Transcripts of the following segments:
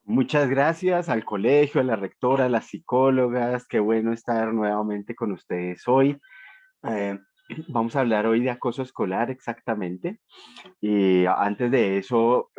Muchas gracias al colegio, a la rectora, a las psicólogas. Qué bueno estar nuevamente con ustedes hoy. Eh, Vamos a hablar hoy de acoso escolar exactamente. Y antes de eso,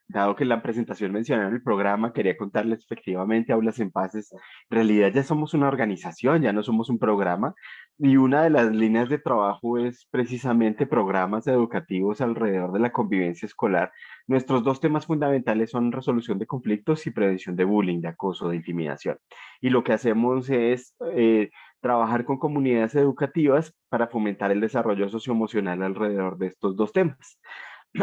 dado que en la presentación mencionaron el programa, quería contarles efectivamente Aulas en Paz en realidad ya somos una organización, ya no somos un programa. Y una de las líneas de trabajo es precisamente programas educativos alrededor de la convivencia escolar. Nuestros dos temas fundamentales son resolución de conflictos y prevención de bullying, de acoso, de intimidación. Y lo que hacemos es trabajar con comunidades educativas para fomentar el desarrollo socioemocional alrededor de estos dos temas.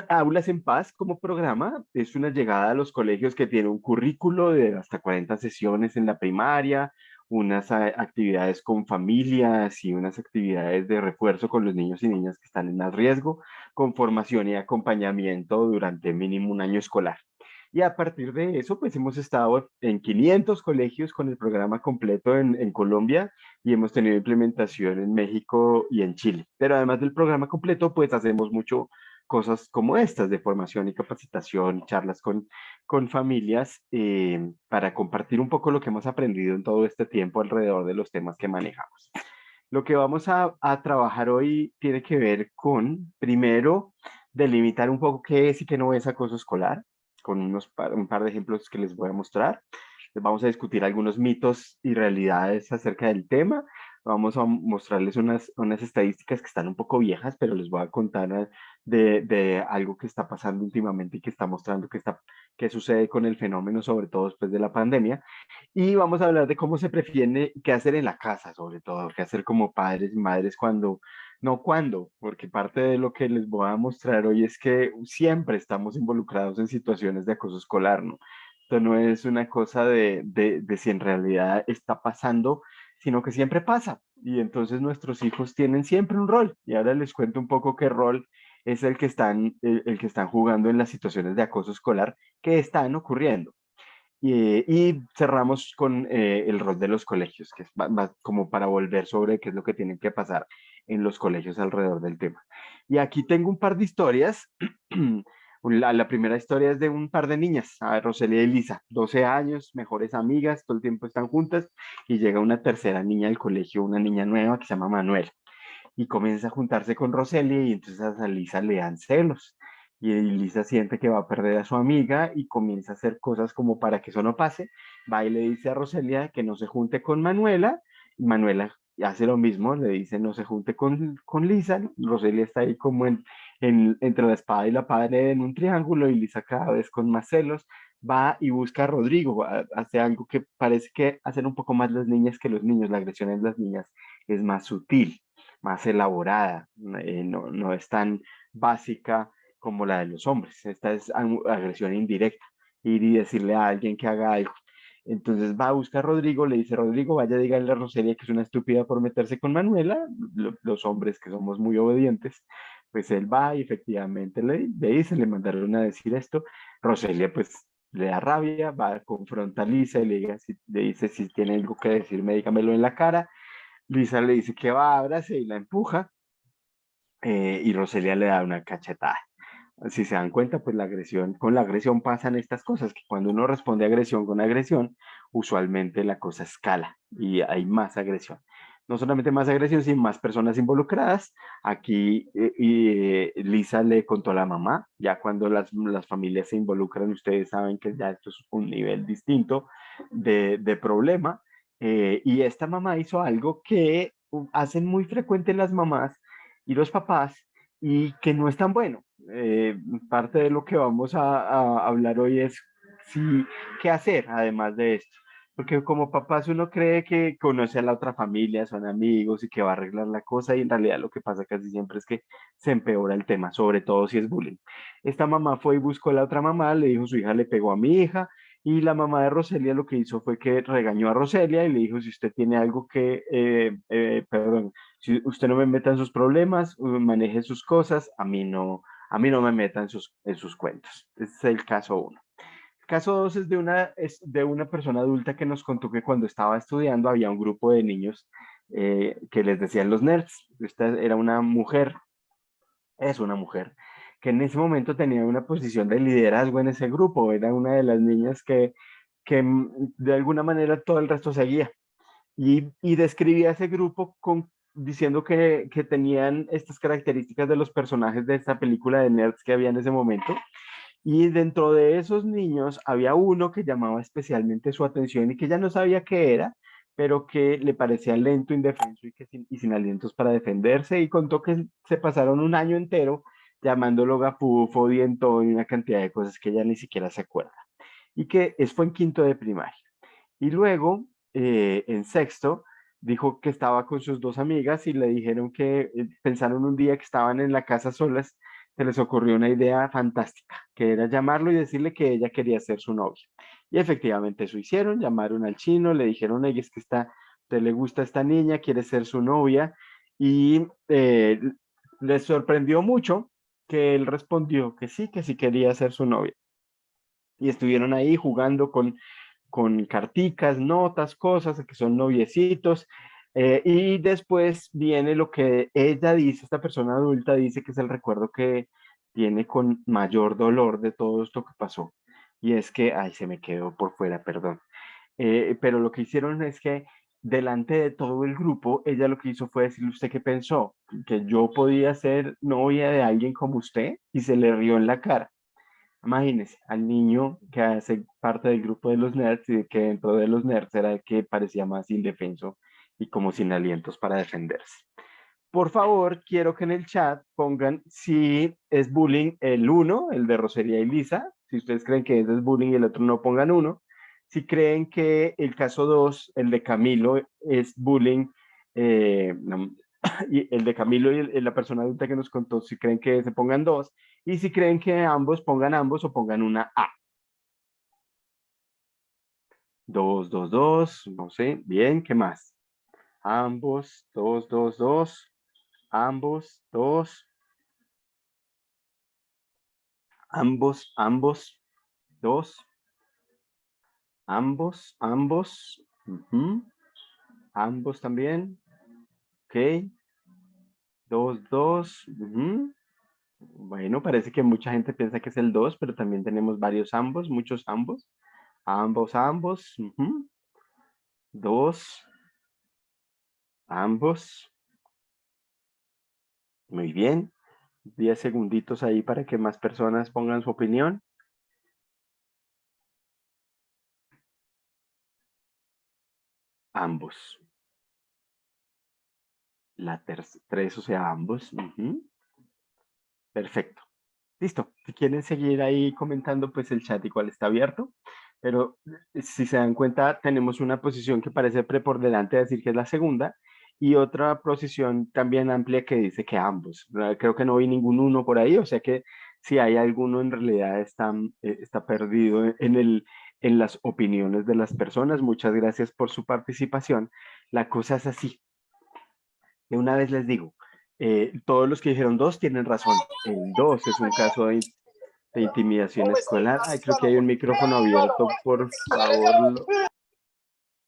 Aulas en Paz como programa es una llegada a los colegios que tiene un currículo de hasta 40 sesiones en la primaria, unas actividades con familias y unas actividades de refuerzo con los niños y niñas que están en más riesgo, con formación y acompañamiento durante mínimo un año escolar. Y a partir de eso, pues hemos estado en 500 colegios con el programa completo en Colombia y hemos tenido implementación en México y en Chile. Pero además del programa completo, pues hacemos mucho cosas como estas de formación y capacitación, charlas con familias para compartir un poco lo que hemos aprendido en todo este tiempo alrededor de los temas que manejamos. Lo que vamos a trabajar hoy tiene que ver con, primero, delimitar un poco qué es y qué no es acoso escolar, con un par de ejemplos que les voy a mostrar. Les vamos a discutir algunos mitos y realidades acerca del tema. Vamos a mostrarles unas estadísticas que están un poco viejas, pero les voy a contar de algo que está pasando últimamente y que está mostrando qué sucede con el fenómeno, sobre todo después de la pandemia. Y vamos a hablar de cómo se prefiere, qué hacer en la casa, sobre todo, qué hacer como padres y madres no cuando, porque parte de lo que les voy a mostrar hoy es que siempre estamos involucrados en situaciones de acoso escolar, ¿no? Esto no es una cosa de si en realidad está pasando, sino que siempre pasa. Y entonces nuestros hijos tienen siempre un rol. Y ahora les cuento un poco qué rol es el que están jugando en las situaciones de acoso escolar que están ocurriendo. Y cerramos con el rol de los colegios, que es como para volver sobre qué es lo que tienen que pasar en los colegios alrededor del tema. Y aquí tengo un par de historias. La primera historia es de un par de niñas, Roselia y Lisa, 12 años, mejores amigas, todo el tiempo están juntas, y llega una tercera niña del colegio, una niña nueva que se llama Manuela y comienza a juntarse con Roselia y entonces a Lisa le dan celos. Y Lisa siente que va a perder a su amiga y comienza a hacer cosas como para que eso no pase. Va y le dice a Roselia que no se junte con Manuela. Y Manuela hace lo mismo, le dice no se junte con Lisa. Roselia está ahí como entre la espada y la pared en un triángulo y Lisa cada vez con más celos. Va y busca a Rodrigo, hace algo que parece que hacen un poco más las niñas que los niños. La agresión en las niñas es más sutil, más elaborada, no es tan básica como la de los hombres. Esta es agresión indirecta, ir y decirle a alguien que haga algo. Entonces va a buscar a Rodrigo, le dice, Rodrigo, vaya, dígale a Roselia que es una estúpida por meterse con Manuela, los hombres que somos muy obedientes, pues él va y efectivamente le dice, le mandaron a decir esto. Roselia pues le da rabia, va, confronta a Lisa y le dice, si tiene algo que decirme, dígamelo en la cara. Lisa le dice que va, abrace y la empuja, y Roselia le da una cachetada. Si se dan cuenta, pues con la agresión pasan estas cosas, que cuando uno responde agresión con agresión, usualmente la cosa escala y hay más agresión. No solamente más agresión, sino más personas involucradas. Aquí Lisa le contó a la mamá, ya cuando las familias se involucran, ustedes saben que ya esto es un nivel distinto de problema. Y esta mamá hizo algo que hacen muy frecuente las mamás y los papás y que no es tan bueno. Eh, Parte de lo que vamos a hablar hoy es sí, qué hacer además de esto. Porque como papás uno cree que conoce a la otra familia, son amigos y que va a arreglar la cosa y en realidad lo que pasa casi siempre es que se empeora el tema, sobre todo si es bullying. Esta mamá fue y buscó a la otra mamá, le dijo su hija le pegó a mi hija y la mamá de Roselia lo que hizo fue que regañó a Roselia y le dijo si usted tiene algo perdón, si usted no me meta en sus problemas, maneje sus cosas, a mí no me meta en sus cuentos. Ese es el caso uno. El caso dos es de una persona adulta que nos contó que cuando estaba estudiando había un grupo de niños que les decían los nerds. Esta era una mujer, es una mujer que en ese momento tenía una posición de liderazgo en ese grupo, era una de las niñas que de alguna manera todo el resto seguía. Y describía ese grupo diciendo que tenían estas características de los personajes de esta película de nerds que había en ese momento. Y dentro de esos niños había uno que llamaba especialmente su atención y que ya no sabía qué era, pero que le parecía lento, indefenso y sin alientos para defenderse. Y contó que se pasaron un año entero llamándolo gafufo, dientón y una cantidad de cosas que ella ni siquiera se acuerda. Y que fue en quinto de primaria. Y luego, en sexto, dijo que estaba con sus dos amigas y le dijeron que pensaron un día que estaban en la casa solas, se les ocurrió una idea fantástica, que era llamarlo y decirle que ella quería ser su novia. Y efectivamente eso hicieron, llamaron al chino, le dijeron, oye, es que te le gusta esta niña, quiere ser su novia, y les sorprendió mucho que él respondió que sí quería ser su novia. Y estuvieron ahí jugando con carticas, notas, cosas que son noviecitos. Y después viene lo que ella dice, esta persona adulta dice que es el recuerdo que tiene con mayor dolor de todo esto que pasó. Y es que, ay, se me quedó por fuera, perdón. Pero lo que hicieron es que delante de todo el grupo, ella lo que hizo fue decirle: ¿usted qué pensó? ¿Que yo podía ser novia de alguien como usted? Y se le rió en la cara. Imagínese al niño que hace parte del grupo de los nerds y que dentro de los nerds era el que parecía más indefenso y como sin alientos para defenderse. Por favor, quiero que en el chat pongan si es bullying el uno, el de Rosería y Lisa. Si ustedes creen que ese es bullying y el otro no, pongan uno. Si creen que el caso 2, el de Camilo, es bullying, no, y el de Camilo y la persona adulta que nos contó, si creen que se pongan dos. Y si creen que ambos, pongan ambos o pongan una A. Dos, dos, dos, no sé. Bien, ¿qué más? Ambos, dos, dos, dos. Ambos, dos. Ambos, dos. Ambos. Ambos también. Ok. Dos, dos. Bueno, parece que mucha gente piensa que es el dos, pero también tenemos varios ambos, muchos ambos. Ambos. Dos. Ambos. Muy bien. 10 segunditos ahí para que más personas pongan su opinión. Ambos. La tres, o sea, ambos. Perfecto. Listo. Si quieren seguir ahí comentando, pues el chat igual está abierto. Pero si se dan cuenta, tenemos una posición que parece preponderante decir que es la segunda y otra posición también amplia que dice que ambos. Creo que no vi ningún uno por ahí, o sea que si hay alguno en realidad está perdido en las opiniones de las personas. Muchas gracias por su participación. La cosa es así. De una vez les digo, todos los que dijeron dos tienen razón. El dos es un caso de intimidación escolar. Ay, creo que hay un micrófono abierto, por favor.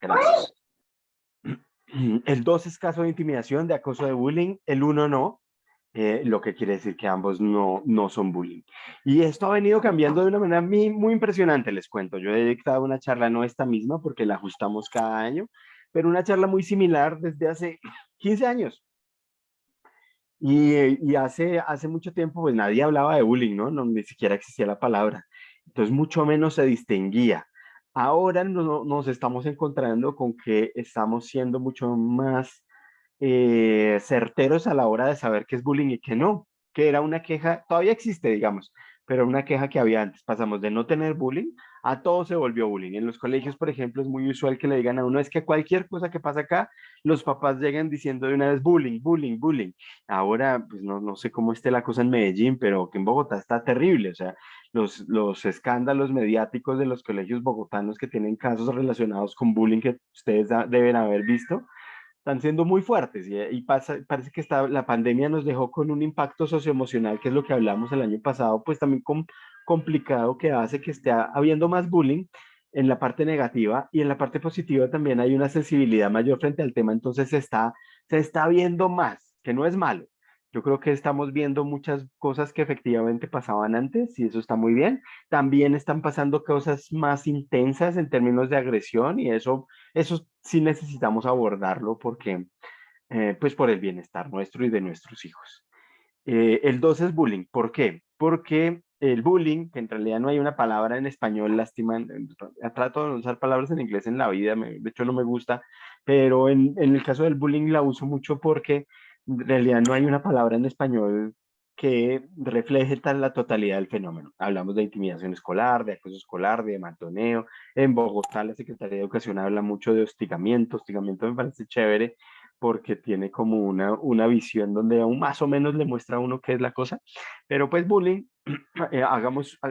Gracias. El 2 es caso de intimidación, de acoso de bullying. El uno no. Lo que quiere decir que ambos no son bullying. Y esto ha venido cambiando de una manera muy impresionante, les cuento. Yo he dictado una charla, no esta misma, porque la ajustamos cada año, pero una charla muy similar desde hace 15 años. Y hace mucho tiempo, pues nadie hablaba de bullying, ¿no? Ni siquiera existía la palabra. Entonces, mucho menos se distinguía. Ahora nos estamos encontrando con que estamos siendo mucho más certeros a la hora de saber qué es bullying y qué no, que era una queja, todavía existe, digamos, pero una queja que había antes. Pasamos de no tener bullying a todo se volvió bullying. En los colegios, por ejemplo, es muy usual que le digan a uno, es que cualquier cosa que pasa acá, los papás llegan diciendo de una vez bullying, bullying, bullying. Ahora, pues no sé cómo esté la cosa en Medellín, pero que en Bogotá está terrible. O sea, los escándalos mediáticos de los colegios bogotanos que tienen casos relacionados con bullying que ustedes deben haber visto, están siendo muy fuertes parece que la pandemia nos dejó con un impacto socioemocional, que es lo que hablamos el año pasado, pues también complicado, que hace que esté habiendo más bullying en la parte negativa, y en la parte positiva también hay una sensibilidad mayor frente al tema. Entonces se está viendo más, que no es malo, Yo creo que estamos viendo muchas cosas que efectivamente pasaban antes y eso está muy bien. También están pasando cosas más intensas en términos de agresión y eso sí necesitamos abordarlo porque, pues por el bienestar nuestro y de nuestros hijos. El 2 es bullying. ¿Por qué? Porque el bullying, que en realidad no hay una palabra en español, lástima, trato de no usar palabras en inglés en la vida, de hecho no me gusta, pero en el caso del bullying la uso mucho porque en realidad no hay una palabra en español que refleje la totalidad del fenómeno. Hablamos de intimidación escolar, de acoso escolar, de matoneo. En Bogotá la Secretaría de Educación habla mucho de hostigamiento. Hostigamiento me parece chévere porque tiene como una visión donde aún más o menos le muestra a uno qué es la cosa. Pero pues bullying,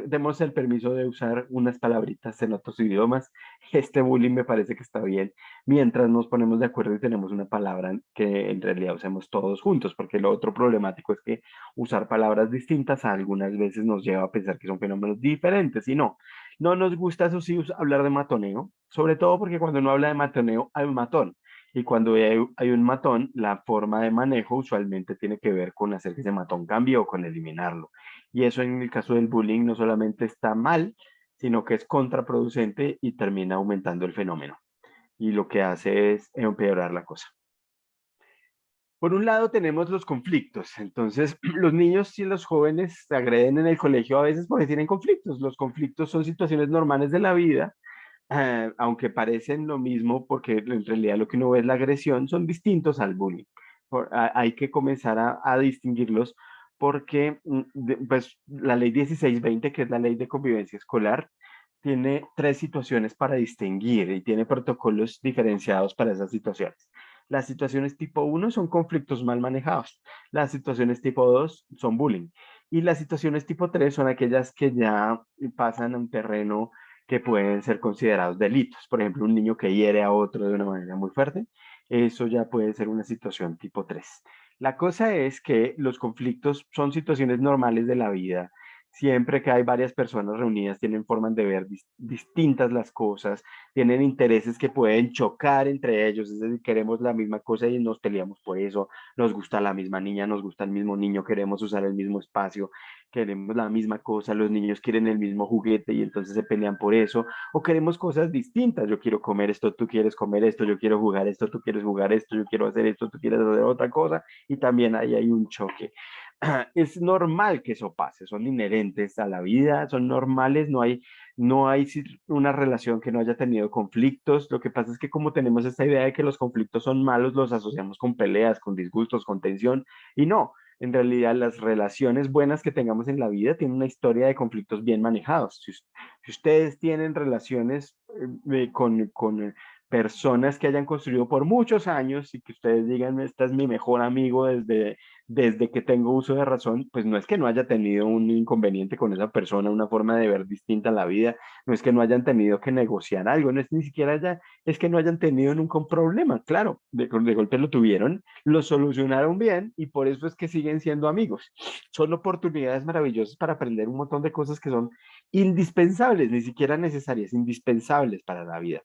demos el permiso de usar unas palabritas en otros idiomas. Este bullying me parece que está bien, mientras nos ponemos de acuerdo y tenemos una palabra que en realidad usemos todos juntos, porque lo otro problemático es que usar palabras distintas algunas veces nos lleva a pensar que son fenómenos diferentes y no. No nos gusta, eso sí, hablar de matoneo, sobre todo porque cuando uno habla de matoneo hay un matón. Y cuando hay un matón, la forma de manejo usualmente tiene que ver con hacer que ese matón cambie o con eliminarlo. Y eso en el caso del bullying no solamente está mal, sino que es contraproducente y termina aumentando el fenómeno. Y lo que hace es empeorar la cosa. Por un lado tenemos los conflictos. Entonces, los niños y los jóvenes se agreden en el colegio a veces porque tienen conflictos. Los conflictos son situaciones normales de la vida, aunque parecen lo mismo, porque en realidad lo que uno ve es la agresión, son distintos al bullying. Hay que comenzar a distinguirlos porque pues, la ley 1620, que es la ley de convivencia escolar, tiene tres situaciones para distinguir y tiene protocolos diferenciados para esas situaciones. Las situaciones tipo uno son conflictos mal manejados. Las situaciones tipo 2 son bullying. Y las situaciones tipo 3 son aquellas que ya pasan a un terreno que pueden ser considerados delitos. Por ejemplo, un niño que hiere a otro de una manera muy fuerte, eso ya puede ser una situación tipo 3. La cosa es que los conflictos son situaciones normales de la vida. Siempre que hay varias personas reunidas, tienen formas de ver distintas las cosas, tienen intereses que pueden chocar entre ellos, es decir, queremos la misma cosa y nos peleamos por eso, nos gusta la misma niña, nos gusta el mismo niño, queremos usar el mismo espacio, queremos la misma cosa, los niños quieren el mismo juguete y entonces se pelean por eso, o queremos cosas distintas, yo quiero comer esto, tú quieres comer esto, yo quiero jugar esto, tú quieres jugar esto, yo quiero hacer esto, tú quieres hacer otra cosa, y también ahí hay un choque. Es normal que eso pase, son inherentes a la vida, son normales, no hay una relación que no haya tenido conflictos. Lo que pasa es que como tenemos esta idea de que los conflictos son malos, los asociamos con peleas, con disgustos, con tensión, y no. En realidad, las relaciones buenas que tengamos en la vida tienen una historia de conflictos bien manejados. Si ustedes tienen relaciones con personas que hayan construido por muchos años y que ustedes digan, esta es mi mejor amigo desde que tengo uso de razón, pues no es que no haya tenido un inconveniente con esa persona, una forma de ver distinta la vida, no es que no hayan tenido que negociar algo, no es ni siquiera ya, es que no hayan tenido nunca un problema, claro, de golpe lo tuvieron, lo solucionaron bien y por eso es que siguen siendo amigos. Son oportunidades maravillosas para aprender un montón de cosas que son indispensables, ni siquiera necesarias, indispensables para la vida.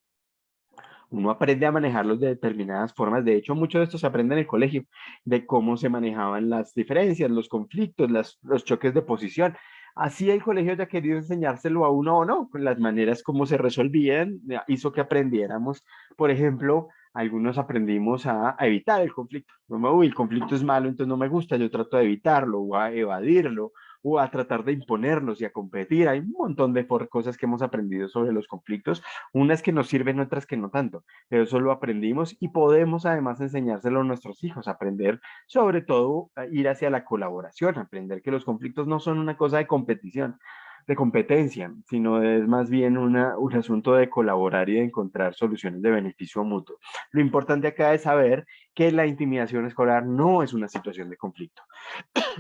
Uno aprende a manejarlos de determinadas formas. De hecho, mucho de esto se aprende en el colegio, de cómo se manejaban las diferencias, los conflictos, los choques de posición. Así el colegio haya querido enseñárselo a uno o no, con las maneras como se resolvían, hizo que aprendiéramos. Por ejemplo, algunos aprendimos a evitar el conflicto. Como, uy, el conflicto es malo, entonces no me gusta, yo trato de evitarlo o a evadirlo o a tratar de imponernos y a competir. Hay un montón de cosas que hemos aprendido sobre los conflictos, unas que nos sirven, otras que no tanto, pero eso lo aprendimos y podemos además enseñárselo a nuestros hijos, aprender sobre todo a ir hacia la colaboración, aprender que los conflictos no son una cosa de competición, de competencia, sino es más bien un asunto de colaborar y de encontrar soluciones de beneficio mutuo. Lo importante acá es saber que la intimidación escolar no es una situación de conflicto,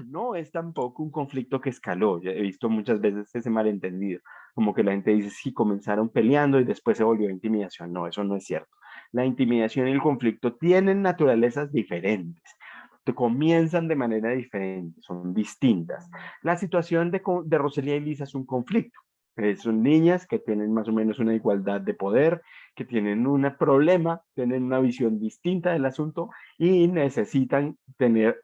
no es tampoco un conflicto que escaló. Ya he visto muchas veces ese malentendido, como que la gente dice, sí, comenzaron peleando y después se volvió intimidación. No, eso no es cierto. La intimidación y el conflicto tienen naturalezas diferentes, comienzan de manera diferente, son distintas. La situación de Rosalía y Lisa es un conflicto. Son niñas que tienen más o menos una igualdad de poder, que tienen un problema, tienen una visión distinta del asunto y necesitan tener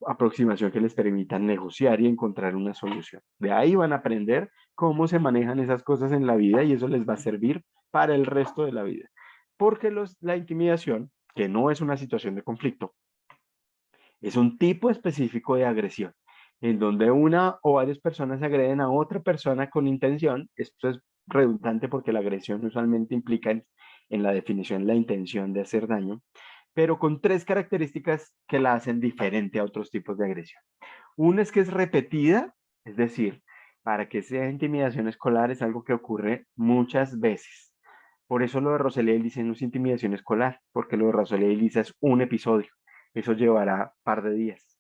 aproximación que les permita negociar y encontrar una solución. De ahí van a aprender cómo se manejan esas cosas en la vida y eso les va a servir para el resto de la vida. Porque la intimidación, que no es una situación de conflicto, es un tipo específico de agresión, en donde una o varias personas agreden a otra persona con intención. Esto es redundante porque la agresión usualmente implica en la definición la intención de hacer daño, pero con tres características que la hacen diferente a otros tipos de agresión. Una es que es repetida, es decir, para que sea intimidación escolar es algo que ocurre muchas veces. Por eso lo de Rosalía y Lisa no es intimidación escolar, porque lo de Rosalía y Lisa es un episodio. Eso llevará un par de días.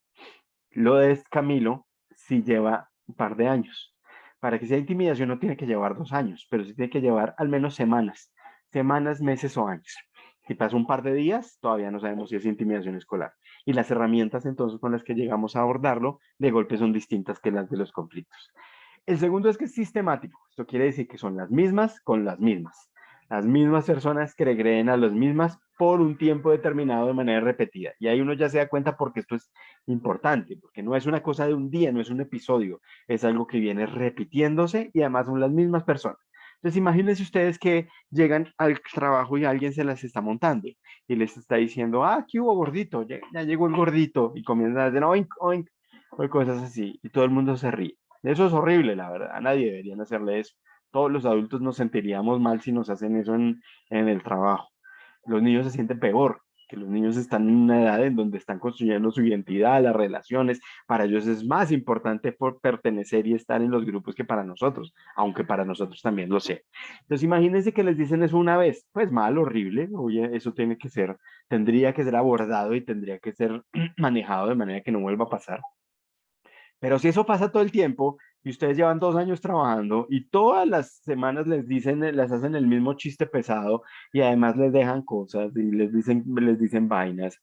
Lo de Camilo sí lleva un par de años. Para que sea intimidación no tiene que llevar 2 años, pero sí tiene que llevar al menos semanas, semanas, meses o años. Si pasa un par de días, todavía no sabemos si es intimidación escolar. Y las herramientas entonces con las que llegamos a abordarlo de golpe son distintas que las de los conflictos. El segundo es que es sistemático. Esto quiere decir que son las mismas con las mismas. Las mismas personas que agreden a las mismas por un tiempo determinado de manera repetida. Y ahí uno ya se da cuenta porque esto es importante, porque no es una cosa de un día, no es un episodio, es algo que viene repitiéndose y además son las mismas personas. Entonces imagínense ustedes que llegan al trabajo y alguien se las está montando y les está diciendo, ah, ¿qué hubo gordito? Ya llegó el gordito y comienzan a decir, oink, oink, o cosas así y todo el mundo se ríe. Eso es horrible, la verdad. A nadie deberían hacerle eso. Todos los adultos nos sentiríamos mal si nos hacen eso en el trabajo. Los niños se sienten peor, que los niños están en una edad en donde están construyendo su identidad, las relaciones. Para ellos es más importante por pertenecer y estar en los grupos que para nosotros, aunque para nosotros también lo sea. Entonces imagínense que les dicen eso una vez, pues mal, horrible, oye, eso tiene que ser, tendría que ser abordado y tendría que ser manejado de manera que no vuelva a pasar. Pero si eso pasa todo el tiempo y ustedes llevan 2 años trabajando y todas las semanas les dicen, les hacen el mismo chiste pesado y además les dejan cosas y les dicen vainas,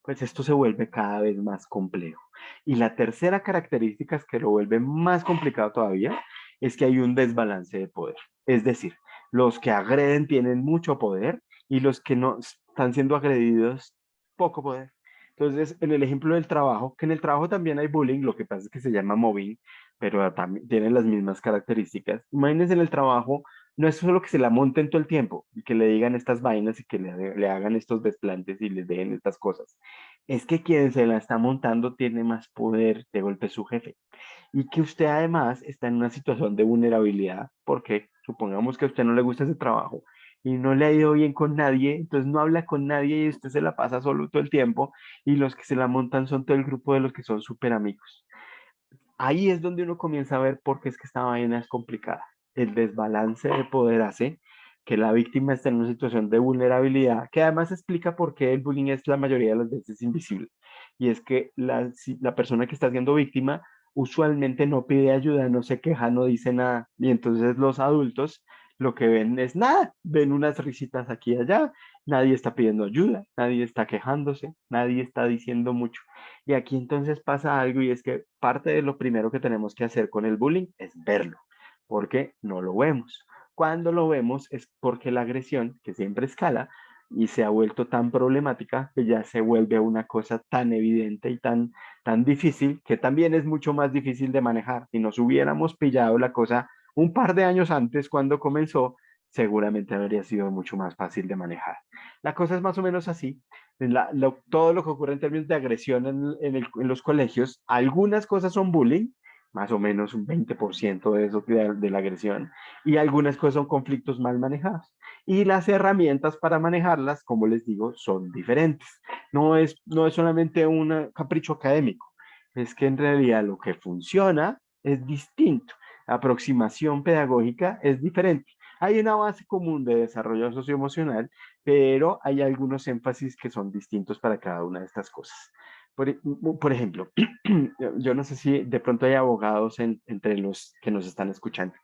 pues esto se vuelve cada vez más complejo. Y la tercera característica es que lo vuelve más complicado todavía, es que hay un desbalance de poder. Es decir, los que agreden tienen mucho poder y los que no están siendo agredidos, poco poder. Entonces, en el ejemplo del trabajo, que en el trabajo también hay bullying, lo que pasa es que se llama mobbing, pero también tienen las mismas características. Imagínense en el trabajo, no es solo que se la monten todo el tiempo y que le digan estas vainas y que le hagan estos desplantes y les den estas cosas. Es que quien se la está montando tiene más poder de golpe su jefe y que usted además está en una situación de vulnerabilidad porque supongamos que a usted no le gusta ese trabajo y no le ha ido bien con nadie, entonces no habla con nadie y usted se la pasa solo todo el tiempo y los que se la montan son todo el grupo de los que son súper amigos. Ahí es donde uno comienza a ver por qué es que esta vaina es complicada. El desbalance de poder hace que la víctima esté en una situación de vulnerabilidad, que además explica por qué el bullying es la mayoría de las veces invisible. Y es que la persona que está siendo víctima usualmente no pide ayuda, no se queja, no dice nada. Y entonces los adultos lo que ven es nada, ven unas risitas aquí y allá, nadie está pidiendo ayuda, nadie está quejándose, nadie está diciendo mucho. Y aquí entonces pasa algo y es que parte de lo primero que tenemos que hacer con el bullying es verlo, porque no lo vemos. Cuando lo vemos es porque la agresión, que siempre escala, y se ha vuelto tan problemática que ya se vuelve una cosa tan evidente y tan difícil, que también es mucho más difícil de manejar. Si nos hubiéramos pillado la cosa un par de años antes cuando comenzó, seguramente habría sido mucho más fácil de manejar. La cosa es más o menos así. Todo lo que ocurre en términos de agresión en los colegios, algunas cosas son bullying, más o menos un 20% de eso de la agresión, y algunas cosas son conflictos mal manejados. Y las herramientas para manejarlas, como les digo, son diferentes. No es solamente un capricho académico, es que en realidad lo que funciona es distinto. La aproximación pedagógica es diferente. Hay una base común de desarrollo socioemocional, pero hay algunos énfasis que son distintos para cada una de estas cosas. Por ejemplo, yo no sé si de pronto hay abogados entre los que nos están escuchando.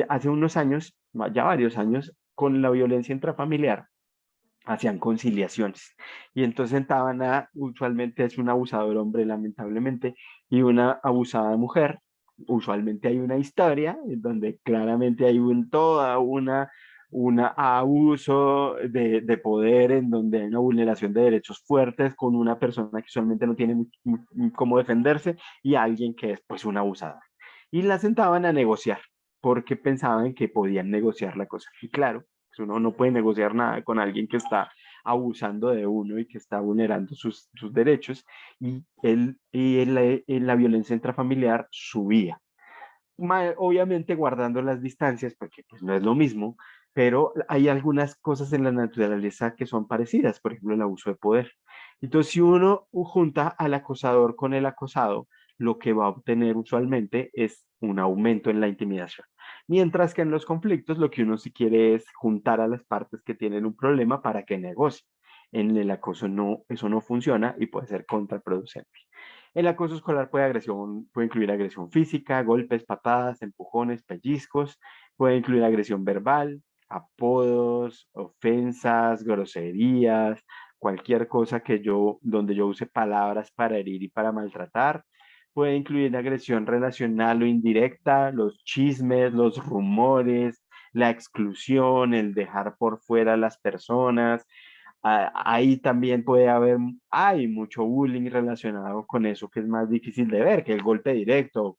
Hace unos años, ya varios años, con la violencia intrafamiliar, hacían conciliaciones y entonces sentaban usualmente es un abusador hombre lamentablemente y una abusada mujer. Usualmente hay una historia en donde claramente hay toda un abuso de poder en donde hay una vulneración de derechos fuertes con una persona que usualmente no tiene cómo defenderse y alguien que es pues un abusador. Y la sentaban a negociar porque pensaban que podían negociar la cosa. Y claro, pues uno no puede negociar nada con alguien que está abusando de uno y que está vulnerando sus derechos y la violencia intrafamiliar subía. Obviamente guardando las distancias, porque pues no es lo mismo, pero hay algunas cosas en la naturaleza que son parecidas, por ejemplo, el abuso de poder. Entonces, si uno junta al acosador con el acosado, lo que va a obtener usualmente es un aumento en la intimidación. Mientras que en los conflictos lo que uno sí quiere es juntar a las partes que tienen un problema para que negocien. En el acoso no, eso no funciona y puede ser contraproducente. El acoso escolar puede incluir agresión física, golpes, patadas, empujones, pellizcos, puede incluir agresión verbal, apodos, ofensas, groserías, cualquier cosa donde yo use palabras para herir y para maltratar. Puede incluir agresión relacional o indirecta, los chismes, los rumores, la exclusión, el dejar por fuera a las personas, ahí también hay mucho bullying relacionado con eso que es más difícil de ver, que el golpe directo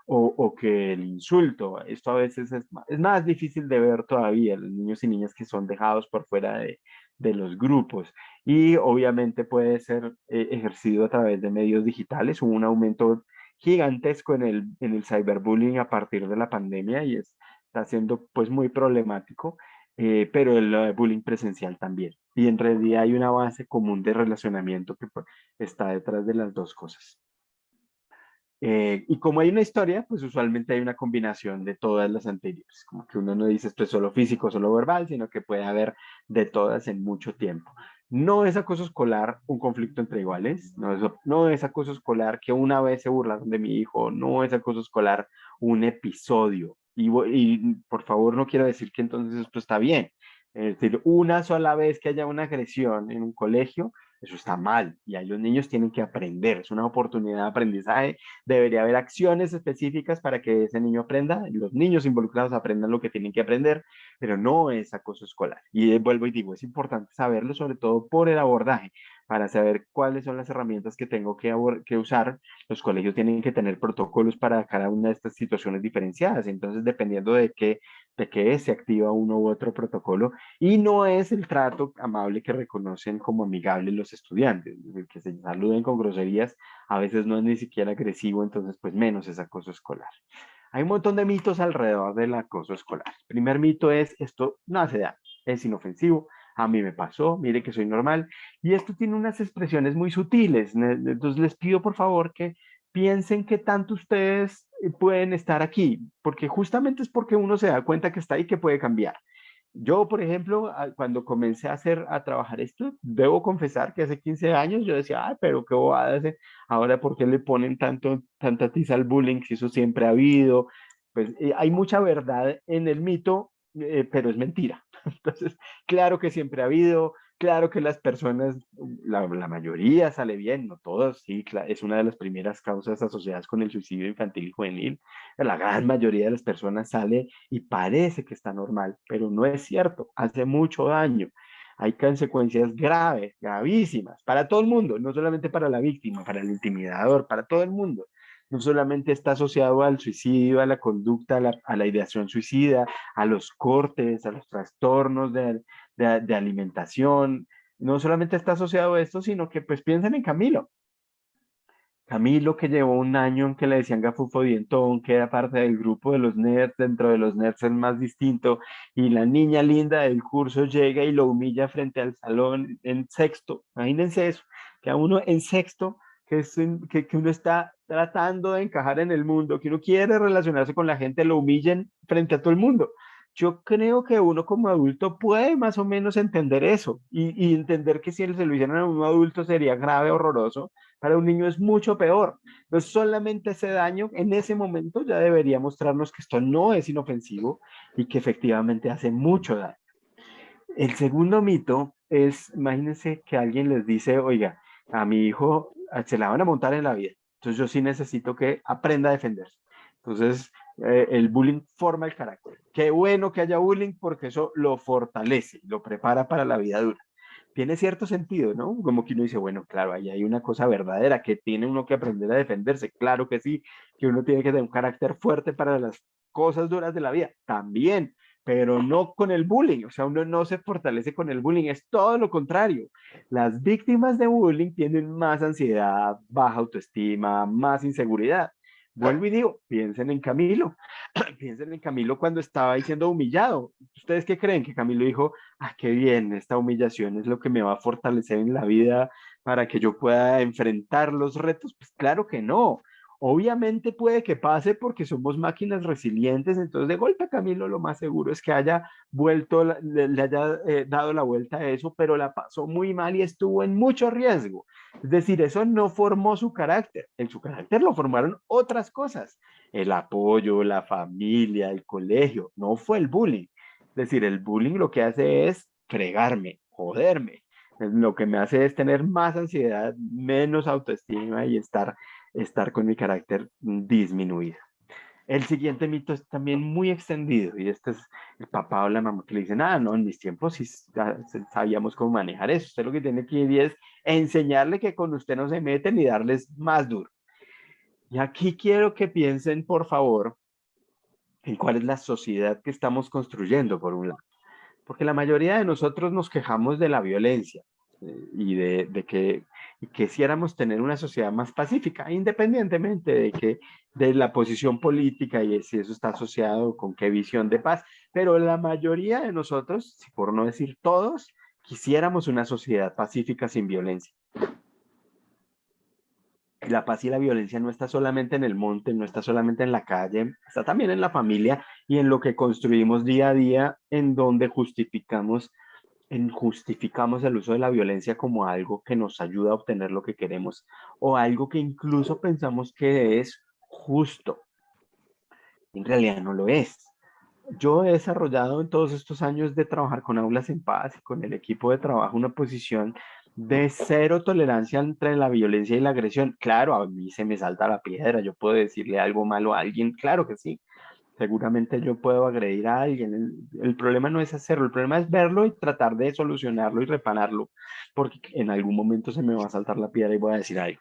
o que el insulto. Esto a veces es más difícil de ver todavía, los niños y niñas que son dejados por fuera de los grupos. Y obviamente puede ser ejercido a través de medios digitales. Hubo un aumento gigantesco en el cyberbullying a partir de la pandemia y está siendo pues muy problemático, pero el bullying presencial también. Y en realidad hay una base común de relacionamiento que pues, está detrás de las dos cosas. Y como hay una historia, pues usualmente hay una combinación de todas las anteriores, como que uno no dice esto es solo físico, solo verbal, sino que puede haber de todas en mucho tiempo. No es acoso escolar un conflicto entre iguales, no es acoso escolar que una vez se burlaron de mi hijo, no es acoso escolar un episodio. Y por favor no quiero decir que entonces esto está bien. Es decir, una sola vez que haya una agresión en un colegio, eso está mal y ahí los niños tienen que aprender, es una oportunidad de aprendizaje. Debería haber acciones específicas para que ese niño aprenda, y los niños involucrados aprendan lo que tienen que aprender, pero no es acoso escolar. Y vuelvo y digo, es importante saberlo, sobre todo por el abordaje, para saber cuáles son las herramientas que tengo que usar. Los colegios tienen que tener protocolos para cada una de estas situaciones diferenciadas, entonces dependiendo de qué es, se activa uno u otro protocolo y no es el trato amable que reconocen como amigable los estudiantes, el que se saluden con groserías a veces no es ni siquiera agresivo, entonces pues menos es acoso escolar. Hay un montón de mitos alrededor del acoso escolar. El primer mito es, esto no hace daño, es inofensivo, a mí me pasó, mire que soy normal, y esto tiene unas expresiones muy sutiles, entonces les pido por favor que piensen qué tanto ustedes pueden estar aquí, porque justamente es porque uno se da cuenta que está ahí que puede cambiar. Yo, por ejemplo, cuando comencé a trabajar esto, debo confesar que hace 15 años yo decía, ay, pero qué bobada ese, ahora por qué le ponen tanta tiza al bullying si eso siempre ha habido. Pues hay mucha verdad en el mito, pero es mentira. Entonces, claro que siempre ha habido, claro que las personas, la mayoría sale bien, no todas, sí, es una de las primeras causas asociadas con el suicidio infantil y juvenil. La gran mayoría de las personas sale y parece que está normal, pero no es cierto, hace mucho daño. Hay consecuencias graves, gravísimas, para todo el mundo, no solamente para la víctima, para el intimidador, para todo el mundo. No solamente está asociado al suicidio, a la conducta, a la ideación suicida, a los cortes, a los trastornos de alimentación. No solamente está asociado a esto, sino que pues piensen en Camilo. Camilo, que llevó un año en que le decían gafufo dientón, que era parte del grupo de los nerds, dentro de los nerds el más distinto, y la niña linda del curso llega y lo humilla frente al salón en sexto. Imagínense eso, que a uno en sexto, que uno está tratando de encajar en el mundo, que uno quiere relacionarse con la gente, lo humillen frente a todo el mundo. Yo creo que uno como adulto puede más o menos entender eso y entender que si se lo hicieran a un adulto sería grave, horroroso, para un niño es mucho peor. No solamente ese daño, en ese momento ya debería mostrarnos que esto no es inofensivo y que efectivamente hace mucho daño. El segundo mito es, imagínense que alguien les dice, oiga, a mi hijo se la van a montar en la vida, entonces yo sí necesito que aprenda a defenderse. Entonces, El bullying forma el carácter. Qué bueno que haya bullying porque eso lo fortalece, lo prepara para la vida dura. Tiene cierto sentido, ¿no? Como que uno dice, bueno, claro, ahí hay una cosa verdadera que tiene uno que aprender a defenderse. Claro que sí, que uno tiene que tener un carácter fuerte para las cosas duras de la vida, también, pero no con el bullying. O sea, uno no se fortalece con el bullying, es todo lo contrario. Las víctimas de bullying tienen más ansiedad, baja autoestima, más inseguridad. Vuelvo y digo, piensen en Camilo, piensen en Camilo cuando estaba ahí siendo humillado. ¿Ustedes qué creen? Que Camilo dijo, ah, qué bien, esta humillación es lo que me va a fortalecer en la vida para que yo pueda enfrentar los retos. Pues claro que no. Obviamente puede que pase porque somos máquinas resilientes, entonces de golpe a Camilo lo más seguro es que haya vuelto, le haya dado la vuelta a eso, pero la pasó muy mal y estuvo en mucho riesgo. Es decir, eso no formó su carácter, en su carácter lo formaron otras cosas, el apoyo, la familia, el colegio, no fue el bullying. Es decir, el bullying lo que hace es fregarme, joderme. Lo que me hace es tener más ansiedad, menos autoestima y estar con mi carácter disminuido. El siguiente mito es también muy extendido y este es el papá o la mamá que le dicen, ah, no, en mis tiempos sí sabíamos cómo manejar eso. Usted lo que tiene que ir es enseñarle que con usted no se meten y darles más duro. Y aquí quiero que piensen, por favor, en cuál es la sociedad que estamos construyendo, por un lado. Porque la mayoría de nosotros nos quejamos de la violencia y de que quisiéramos tener una sociedad más pacífica, independientemente de la posición política y de si eso está asociado con qué visión de paz. Pero la mayoría de nosotros, si por no decir todos, quisiéramos una sociedad pacífica sin violencia. La paz y la violencia no está solamente en el monte, no está solamente en la calle, está también en la familia y en lo que construimos día a día, en donde justificamos el uso de la violencia como algo que nos ayuda a obtener lo que queremos o algo que incluso pensamos que es justo. En realidad no lo es. Yo he desarrollado en todos estos años de trabajar con Aulas en Paz y con el equipo de trabajo una posición de cero tolerancia entre la violencia y la agresión. Claro, a mí se me salta la piedra, yo puedo decirle algo malo a alguien, claro que sí. Seguramente yo puedo agredir a alguien. El problema no es hacerlo, el problema es verlo y tratar de solucionarlo y repararlo, porque en algún momento se me va a saltar la piedra y voy a decir algo.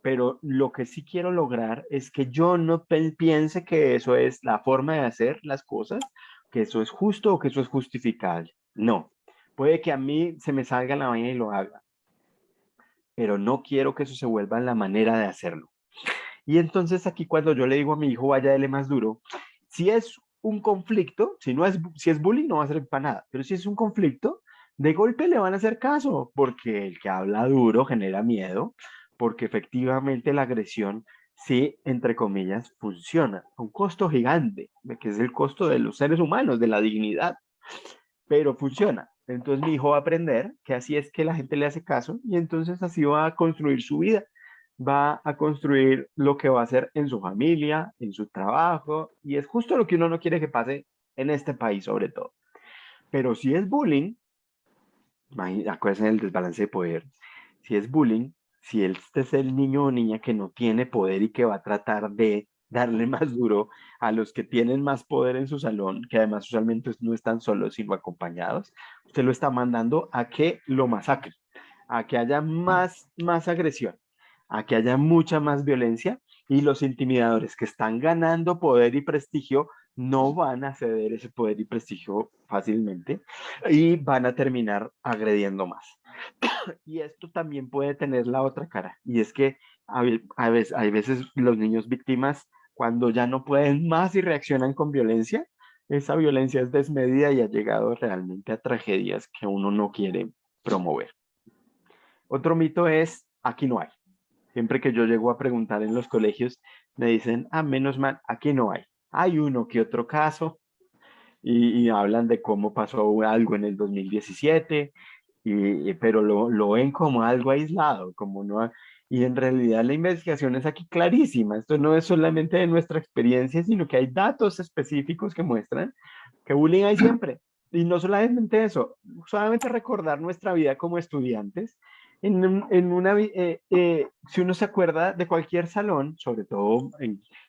Pero lo que sí quiero lograr es que yo no piense que eso es la forma de hacer las cosas, que eso es justo o que eso es justificable. No, puede que a mí se me salga la vaina y lo haga, pero no quiero que eso se vuelva la manera de hacerlo. Y entonces aquí cuando yo le digo a mi hijo, vaya, dele más duro, si es un conflicto, si es bullying no va a ser para nada, pero si es un conflicto, de golpe le van a hacer caso, porque el que habla duro genera miedo, porque efectivamente la agresión sí, entre comillas, funciona, a un costo gigante, que es el costo de los seres humanos, de la dignidad, pero funciona. Entonces mi hijo va a aprender que así es que la gente le hace caso y entonces así va a construir su vida, va a construir lo que va a hacer en su familia, en su trabajo y es justo lo que uno no quiere que pase en este país sobre todo. Pero si es bullying, acuérdense del desbalance de poder, si es bullying, si este es el niño o niña que no tiene poder y que va a tratar de darle más duro a los que tienen más poder en su salón, que además usualmente no están solos, sino acompañados, usted lo está mandando a que lo masacre, a que haya más agresión, a que haya mucha más violencia y los intimidadores que están ganando poder y prestigio no van a ceder ese poder y prestigio fácilmente y van a terminar agrediendo más. Y esto también puede tener la otra cara, y es que hay veces los niños víctimas, cuando ya no pueden más y reaccionan con violencia, esa violencia es desmedida y ha llegado realmente a tragedias que uno no quiere promover. Otro mito es, aquí no hay. Siempre que yo llego a preguntar en los colegios, me dicen, ah, menos mal, aquí no hay. Hay uno que otro caso, y hablan de cómo pasó algo en el 2017, pero lo ven como algo aislado, como no, y en realidad la investigación es aquí clarísima. Esto no es solamente de nuestra experiencia, sino que hay datos específicos que muestran que bullying hay siempre. Y no solamente eso, solamente recordar nuestra vida como estudiantes. Si uno se acuerda de cualquier salón, sobre todo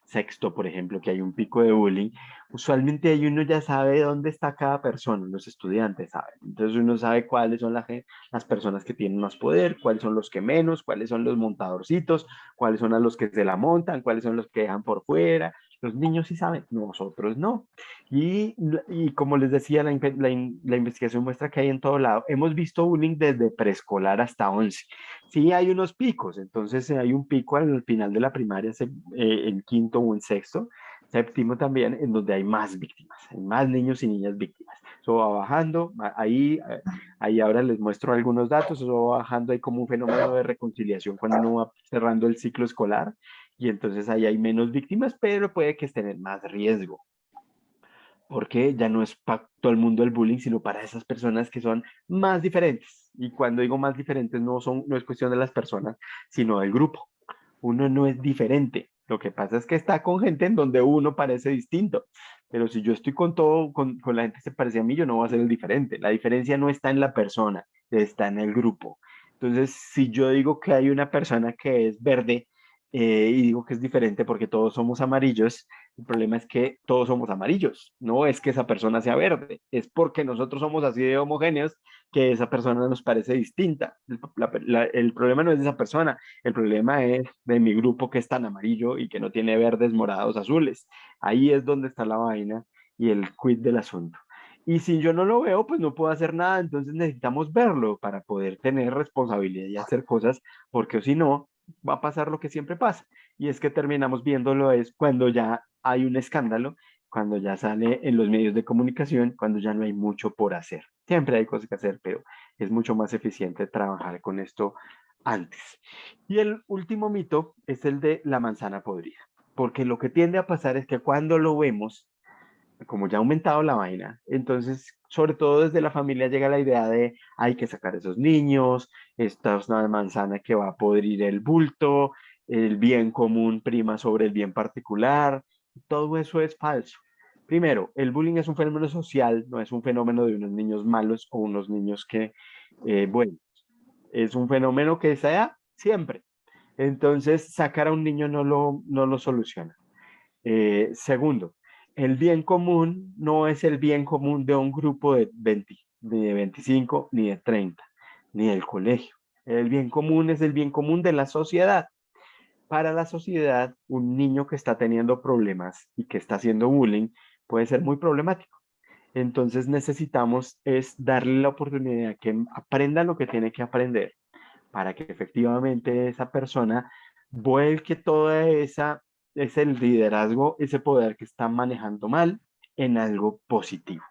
sexto, por ejemplo, que hay un pico de bullying, usualmente ahí uno ya sabe dónde está cada persona, los estudiantes saben. Entonces uno sabe cuáles son las personas que tienen más poder, cuáles son los que menos, cuáles son los montadorcitos, cuáles son a los que se la montan, cuáles son los que dejan por fuera. Los niños sí saben, nosotros no. Y como les decía, la investigación muestra que hay en todo lado. Hemos visto bullying desde preescolar hasta 11. Sí, hay unos picos, entonces hay un pico al final de la primaria, en quinto o en sexto, séptimo también, en donde hay más víctimas, hay más niños y niñas víctimas. Eso va bajando, ahí ahora les muestro algunos datos, eso va bajando, hay como un fenómeno de reconciliación cuando uno va cerrando el ciclo escolar, y entonces ahí hay menos víctimas, pero puede que estén en más riesgo porque ya no es para todo el mundo el bullying, sino para esas personas que son más diferentes. Y cuando digo más diferentes, no es cuestión de las personas, sino del grupo. Uno no es diferente. Lo que pasa es que está con gente en donde uno parece distinto. Pero si yo estoy con la gente que se parece a mí, yo no voy a ser el diferente. La diferencia no está en la persona, está en el grupo. Entonces, si yo digo que hay una persona que es verde y digo que es diferente porque todos somos amarillos, el problema es que todos somos amarillos. No es que esa persona sea verde, es porque nosotros somos así de homogéneos que esa persona nos parece distinta. El problema no es de esa persona, el problema es de mi grupo que es tan amarillo y que no tiene verdes, morados, azules. Ahí es donde está la vaina y el quid del asunto. Y si yo no lo veo, pues no puedo hacer nada. Entonces necesitamos verlo para poder tener responsabilidad y hacer cosas, porque si no, va a pasar lo que siempre pasa. Y es que terminamos viéndolo es cuando ya hay un escándalo, cuando ya sale en los medios de comunicación, cuando ya no hay mucho por hacer. Siempre hay cosas que hacer, pero es mucho más eficiente trabajar con esto antes. Y el último mito es el de la manzana podrida, porque lo que tiende a pasar es que cuando lo vemos, como ya ha aumentado la vaina, entonces, sobre todo desde la familia llega la idea de hay que sacar a esos niños, esta es una manzana que va a podrir el bulto, el bien común prima sobre el bien particular, todo eso es falso. Primero, el bullying es un fenómeno social, no es un fenómeno de unos niños malos o unos niños que, bueno, es un fenómeno que se da siempre. Entonces, sacar a un niño no lo soluciona. Segundo, el bien común no es el bien común de un grupo de 20, ni de 25, ni de 30, ni del colegio. El bien común es el bien común de la sociedad. Para la sociedad, un niño que está teniendo problemas y que está haciendo bullying puede ser muy problemático. Entonces necesitamos es darle la oportunidad que aprenda lo que tiene que aprender para que efectivamente esa persona vuelque toda ese liderazgo, ese poder que está manejando mal en algo positivo.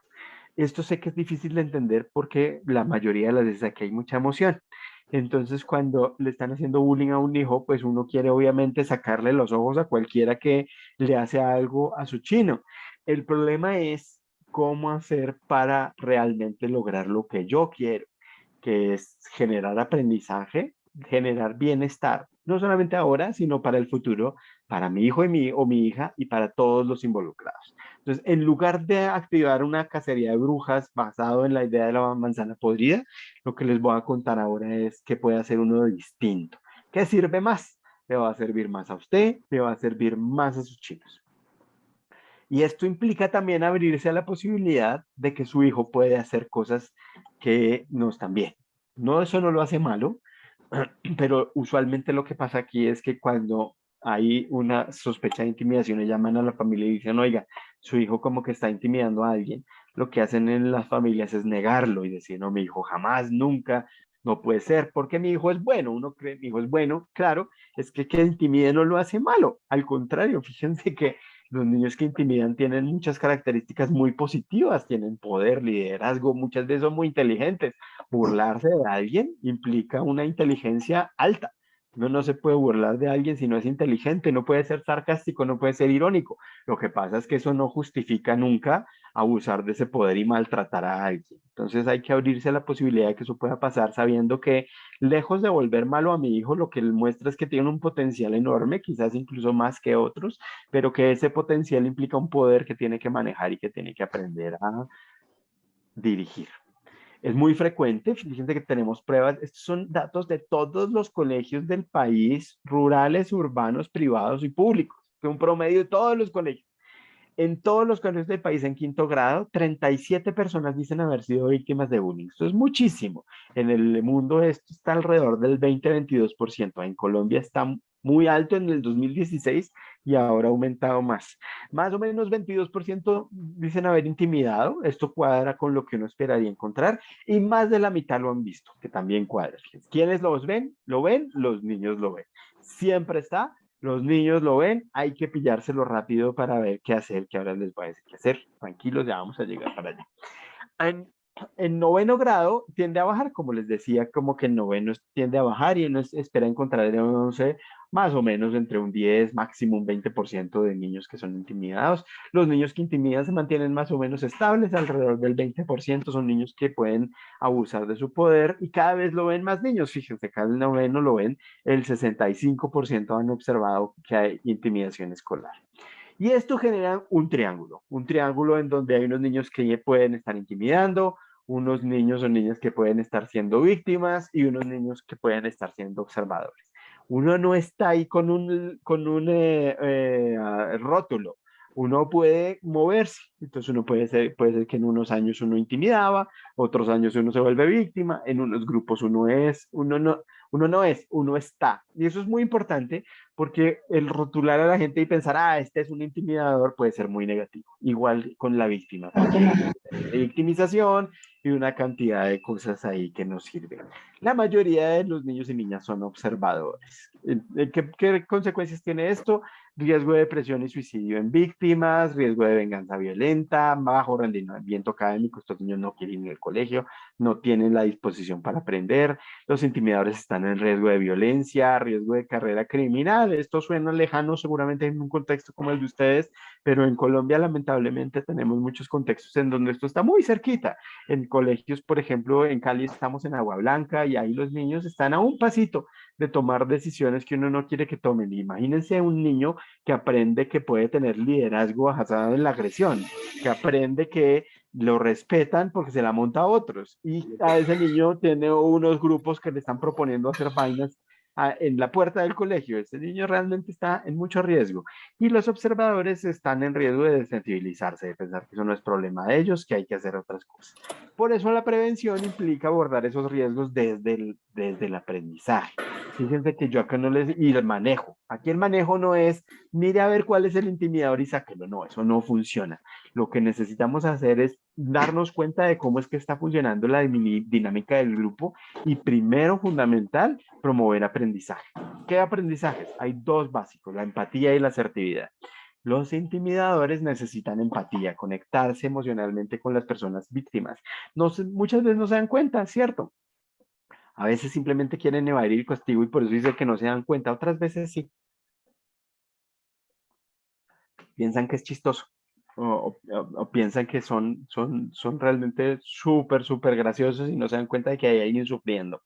Esto sé que es difícil de entender porque la mayoría de las veces aquí hay mucha emoción. Entonces, cuando le están haciendo bullying a un hijo, pues uno quiere obviamente sacarle los ojos a cualquiera que le hace algo a su chino. El problema es cómo hacer para realmente lograr lo que yo quiero, que es generar aprendizaje, generar bienestar, no solamente ahora, sino para el futuro, para mi hijo o mi hija y para todos los involucrados. Entonces, en lugar de activar una cacería de brujas basado en la idea de la manzana podrida, lo que les voy a contar ahora es que puede hacer uno distinto. ¿Qué sirve más? Le va a servir más a usted, le va a servir más a sus chicos. Y esto implica también abrirse a la posibilidad de que su hijo puede hacer cosas que no están bien. No, eso no lo hace malo, pero usualmente lo que pasa aquí es que cuando hay una sospecha de intimidación, le llaman a la familia y dicen, oiga, su hijo como que está intimidando a alguien. Lo que hacen en las familias es negarlo y decir, no, mi hijo jamás, nunca, no puede ser, porque mi hijo es bueno. Uno cree, mi hijo es bueno, claro, es que intimide no lo hace malo. Al contrario, fíjense que los niños que intimidan tienen muchas características muy positivas, tienen poder, liderazgo, muchas veces son muy inteligentes. Burlarse de alguien implica una inteligencia alta. Uno no se puede burlar de alguien si no es inteligente, no puede ser sarcástico, no puede ser irónico. Lo que pasa es que eso no justifica nunca abusar de ese poder y maltratar a alguien. Entonces hay que abrirse a la posibilidad de que eso pueda pasar sabiendo que lejos de volver malo a mi hijo, lo que él muestra es que tiene un potencial enorme, quizás incluso más que otros, pero que ese potencial implica un poder que tiene que manejar y que tiene que aprender a dirigir. Es muy frecuente, fíjense que tenemos pruebas, estos son datos de todos los colegios del país, rurales, urbanos, privados y públicos. un promedio de todos los colegios. En todos los colegios del país en quinto grado, 37 personas dicen haber sido víctimas de bullying. Esto es muchísimo. En el mundo esto está alrededor del 20-22%. En Colombia está muy alto en el 2016 y ahora ha aumentado más. Más o menos 22% dicen haber intimidado. Esto cuadra con lo que uno esperaría encontrar y más de la mitad lo han visto, que también cuadra. ¿Quiénes los ven? Lo ven, los niños lo ven. Siempre está. Los niños lo ven, hay que pillárselo rápido para ver qué hacer, qué ahora les voy a decir qué hacer. Tranquilos, ya vamos a llegar para allá. En noveno grado tiende a bajar, como les decía, como que en noveno tiende a bajar y uno espera encontrar en 11 más o menos entre un 10, máximo un 20% de niños que son intimidados. Los niños que intimidan se mantienen más o menos estables, alrededor del 20% son niños que pueden abusar de su poder y cada vez lo ven más niños. Fíjense, cada noveno lo ven, el 65% han observado que hay intimidación escolar. Y esto genera un triángulo en donde hay unos niños que pueden estar intimidando, unos niños o niñas que pueden estar siendo víctimas y unos niños que pueden estar siendo observadores. Uno no está ahí con un rótulo, uno puede moverse, entonces uno puede ser que en unos años uno intimidaba, otros años uno se vuelve víctima, en unos grupos uno no es, uno está. Y eso es muy importante porque el rotular a la gente y pensar, este es un intimidador puede ser muy negativo. Igual con la víctima, porque hay de victimización y una cantidad de cosas ahí que nos sirven. La mayoría de los niños y niñas son observadores. ¿Qué consecuencias tiene esto? Riesgo de depresión y suicidio en víctimas, riesgo de venganza violenta, bajo rendimiento académico, estos niños no quieren ir al colegio, no tienen la disposición para aprender, los intimidadores están en riesgo de violencia, riesgo de carrera criminal. Esto suena lejano seguramente en un contexto como el de ustedes, pero en Colombia lamentablemente tenemos muchos contextos en donde esto está muy cerquita. En colegios, por ejemplo, en Cali estamos en Agua Blanca y ahí los niños están a un pasito de tomar decisiones que uno no quiere que tomen. Imagínense un niño que aprende que puede tener liderazgo basado en la agresión, que aprende que lo respetan porque se la monta a otros. Y a ese niño tiene unos grupos que le están proponiendo hacer vainas en la puerta del colegio. Ese niño realmente está en mucho riesgo. Y los observadores están en riesgo de desensibilizarse, de pensar que eso no es problema de ellos, que hay que hacer otras cosas. Por eso la prevención implica abordar esos riesgos desde el aprendizaje. Fíjense que yo acá no les... Y el manejo. Aquí el manejo no es, mire a ver cuál es el intimidador y sáquelo. No, eso no funciona. Lo que necesitamos hacer es darnos cuenta de cómo es que está funcionando la dinámica del grupo y primero, fundamental, promover aprendizaje. ¿Qué aprendizajes? Hay dos básicos, la empatía y la asertividad. Los intimidadores necesitan empatía, conectarse emocionalmente con las personas víctimas. Muchas veces no se dan cuenta, ¿cierto? A veces simplemente quieren evadir el castigo y por eso dice que no se dan cuenta. Otras veces sí. Piensan que es chistoso. O piensan que son realmente súper graciosos y no se dan cuenta de que hay alguien sufriendo.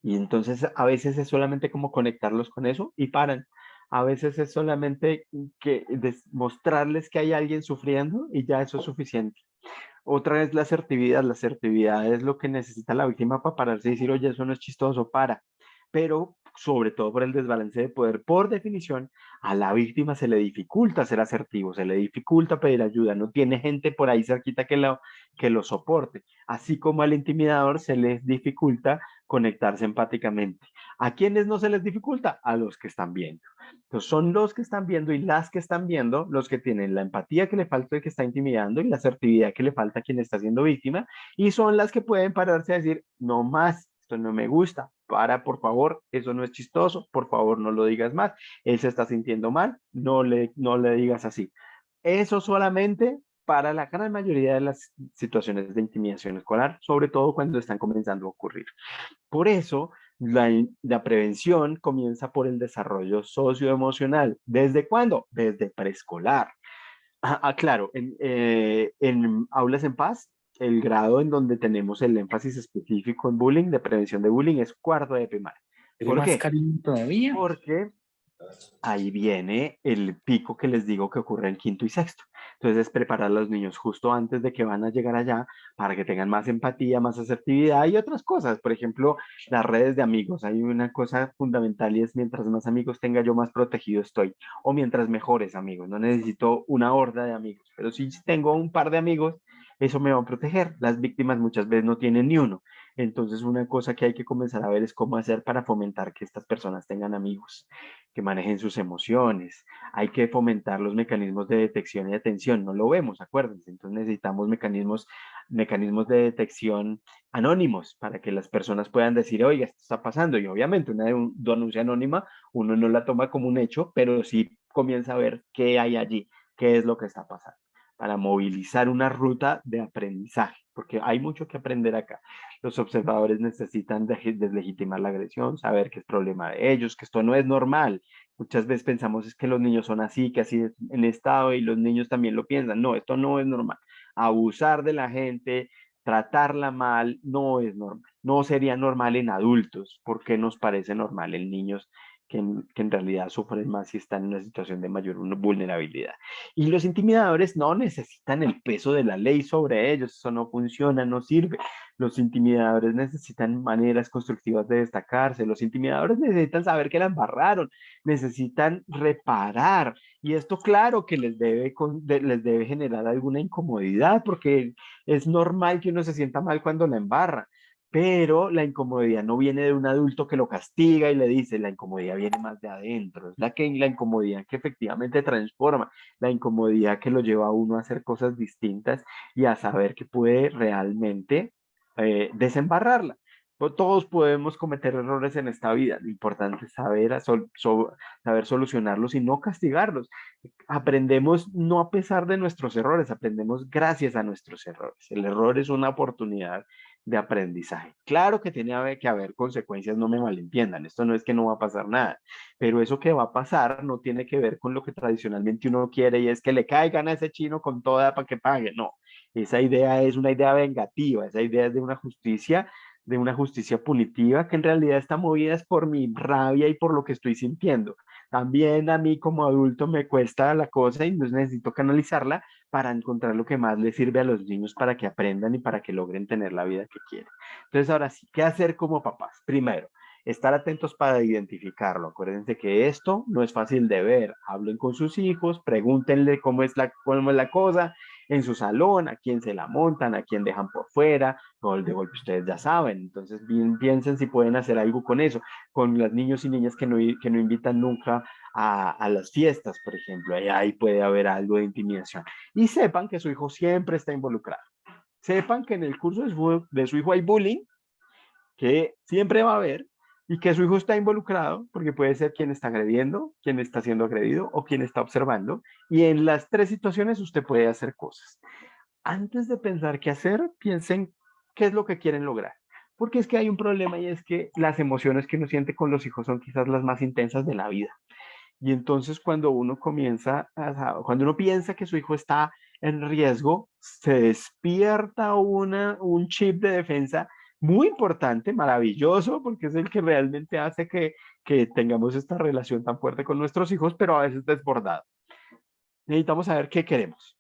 Y entonces a veces es solamente como conectarlos con eso y paran. A veces es solamente mostrarles que hay alguien sufriendo y ya eso es suficiente. Otra es la asertividad. La asertividad es lo que necesita la víctima para pararse y decir, oye, eso no es chistoso, para. Pero sobre todo por el desbalance de poder, por definición, a la víctima se le dificulta ser asertivo, se le dificulta pedir ayuda, no tiene gente por ahí cerquita que lo soporte, así como al intimidador se les dificulta conectarse empáticamente. ¿A quiénes no se les dificulta? A los que están viendo. Entonces son los que están viendo y las que están viendo los que tienen la empatía que le falta al que está intimidando y la asertividad que le falta a quien está siendo víctima y son las que pueden pararse a decir, no más, esto no me gusta, para, por favor, eso no es chistoso, por favor, no lo digas más, él se está sintiendo mal, no le digas así. Eso solamente para la gran mayoría de las situaciones de intimidación escolar, sobre todo cuando están comenzando a ocurrir. Por eso, la prevención comienza por el desarrollo socioemocional. ¿Desde cuándo? Desde preescolar. Claro, en Aulas en Paz, el grado en donde tenemos el énfasis específico en bullying, de prevención de bullying, es cuarto de primaria. ¿Pero ¿Por más qué? cariño todavía? Porque ahí viene el pico que les digo que ocurre en quinto y sexto. Entonces, preparar a los niños justo antes de que van a llegar allá para que tengan más empatía, más asertividad y otras cosas. Por ejemplo, las redes de amigos. Hay una cosa fundamental y es mientras más amigos tenga yo, más protegido estoy. O mientras mejores amigos. No necesito una horda de amigos, pero si tengo un par de amigos, eso me va a proteger. Las víctimas muchas veces no tienen ni uno. Entonces, una cosa que hay que comenzar a ver es cómo hacer para fomentar que estas personas tengan amigos, que manejen sus emociones. Hay que fomentar los mecanismos de detección y atención. No lo vemos, acuérdense. Entonces, necesitamos mecanismos de detección anónimos para que las personas puedan decir, oiga, esto está pasando. Y obviamente una denuncia anónima uno no la toma como un hecho, pero sí comienza a ver qué hay allí, qué es lo que está pasando, para movilizar una ruta de aprendizaje, porque hay mucho que aprender acá. Los observadores necesitan deslegitimar la agresión, saber que es problema de ellos, que esto no es normal. Muchas veces pensamos es que los niños son así, que así es en estado y los niños también lo piensan. No, esto no es normal. Abusar de la gente, tratarla mal, no es normal. No sería normal en adultos. ¿Por qué nos parece normal en niños que en realidad sufren más y están en una situación de mayor vulnerabilidad? Y los intimidadores no necesitan el peso de la ley sobre ellos. Eso no funciona, no sirve. Los intimidadores necesitan maneras constructivas de destacarse. Los intimidadores necesitan saber que la embarraron, necesitan reparar. Y esto claro que les debe generar alguna incomodidad, porque es normal que uno se sienta mal cuando la embarra, pero la incomodidad no viene de un adulto que lo castiga y le dice, la incomodidad viene más de adentro, es la incomodidad que efectivamente transforma, la incomodidad que lo lleva a uno a hacer cosas distintas y a saber que puede realmente desembarrarla. Todos podemos cometer errores en esta vida, lo importante es saber solucionarlos y no castigarlos. Aprendemos no a pesar de nuestros errores, aprendemos gracias a nuestros errores. El error es una oportunidad de aprendizaje. Claro que tiene que haber consecuencias, no me malentiendan, esto no es que no va a pasar nada, pero eso que va a pasar no tiene que ver con lo que tradicionalmente uno quiere y es que le caigan a ese chino con toda para que pague. No, esa idea es una idea vengativa, esa idea es de una justicia punitiva que en realidad está movida es por mi rabia y por lo que estoy sintiendo. También a mí como adulto me cuesta la cosa y entonces necesito canalizarla para encontrar lo que más les sirve a los niños para que aprendan y para que logren tener la vida que quieren. Entonces, ahora sí, ¿qué hacer como papás? Primero, estar atentos para identificarlo. Acuérdense que esto no es fácil de ver. Hablen con sus hijos, pregúntenle cómo es la cosa en su salón, a quién se la montan, a quién dejan por fuera, o de golpe ustedes ya saben. Entonces, bien, piensen si pueden hacer algo con eso, con los niños y niñas que no invitan nunca a las fiestas, por ejemplo. Ahí puede haber algo de intimidación. Y sepan que su hijo siempre está involucrado. Sepan que en el curso de su hijo hay bullying, que siempre va a haber, y que su hijo está involucrado, porque puede ser quien está agrediendo, quien está siendo agredido o quien está observando. Y en las tres situaciones usted puede hacer cosas. Antes de pensar qué hacer, piensen qué es lo que quieren lograr. Porque es que hay un problema y es que las emociones que uno siente con los hijos son quizás las más intensas de la vida. Y entonces cuando uno piensa que su hijo está en riesgo, se despierta un chip de defensa muy importante, maravilloso, porque es el que realmente hace que tengamos esta relación tan fuerte con nuestros hijos, pero a veces desbordado. Necesitamos saber qué queremos.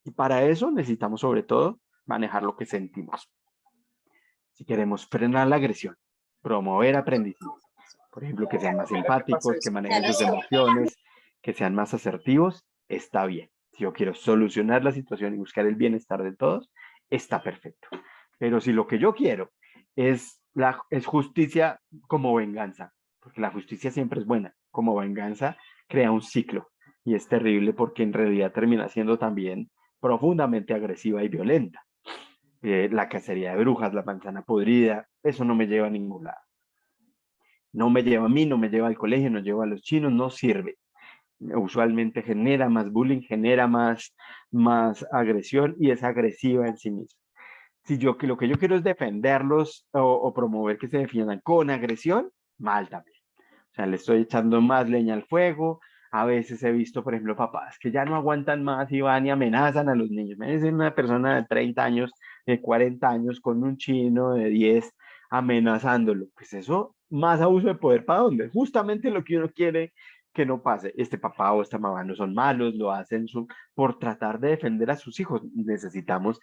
Y para eso necesitamos sobre todo manejar lo que sentimos. Si queremos frenar la agresión, promover aprendizaje, por ejemplo, que sean más empáticos, que manejen sus emociones, que sean más asertivos, está bien. Si yo quiero solucionar la situación y buscar el bienestar de todos, está perfecto. Pero si lo que yo quiero es justicia como venganza, porque la justicia siempre es buena, como venganza crea un ciclo y es terrible porque en realidad termina siendo también profundamente agresiva y violenta. La cacería de brujas, la manzana podrida, eso no me lleva a ningún lado. No me lleva a mí, no me lleva al colegio, no lleva a los chinos, no sirve. Usualmente genera más bullying, genera más agresión y es agresiva en sí misma. Si yo que lo que yo quiero es defenderlos o promover que se defiendan con agresión, mal también. O sea, le estoy echando más leña al fuego. A veces he visto, por ejemplo, papás que ya no aguantan más y van y amenazan a los niños. Me dicen una persona de 30 años, de 40 años, con un chino de 10 amenazándolo. Pues eso, más abuso de poder, ¿para dónde? Justamente lo que uno quiere que no pase. Este papá o esta mamá no son malos, lo hacen por tratar de defender a sus hijos. Necesitamos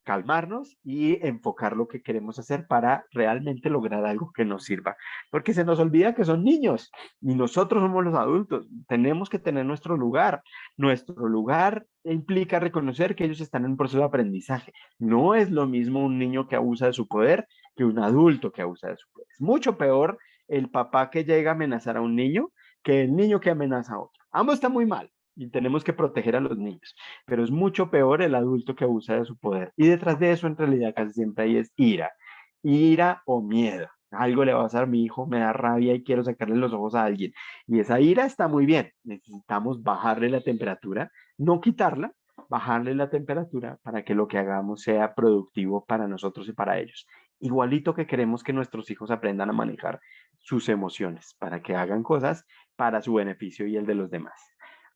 calmarnos y enfocar lo que queremos hacer para realmente lograr algo que nos sirva. Porque se nos olvida que son niños y nosotros somos los adultos. Tenemos que tener nuestro lugar. Nuestro lugar implica reconocer que ellos están en un proceso de aprendizaje. No es lo mismo un niño que abusa de su poder que un adulto que abusa de su poder. Es mucho peor el papá que llega a amenazar a un niño que el niño que amenaza a otro. Ambos están muy mal y tenemos que proteger a los niños, pero es mucho peor el adulto que abusa de su poder. Y detrás de eso, en realidad, casi siempre ahí es ira o miedo. Algo le va a pasar a mi hijo, me da rabia y quiero sacarle los ojos a alguien. Y esa ira está muy bien. Necesitamos bajarle la temperatura, no quitarla, bajarle la temperatura para que lo que hagamos sea productivo para nosotros y para ellos. Igualito que queremos que nuestros hijos aprendan a manejar sus emociones, para que hagan cosas para su beneficio y el de los demás.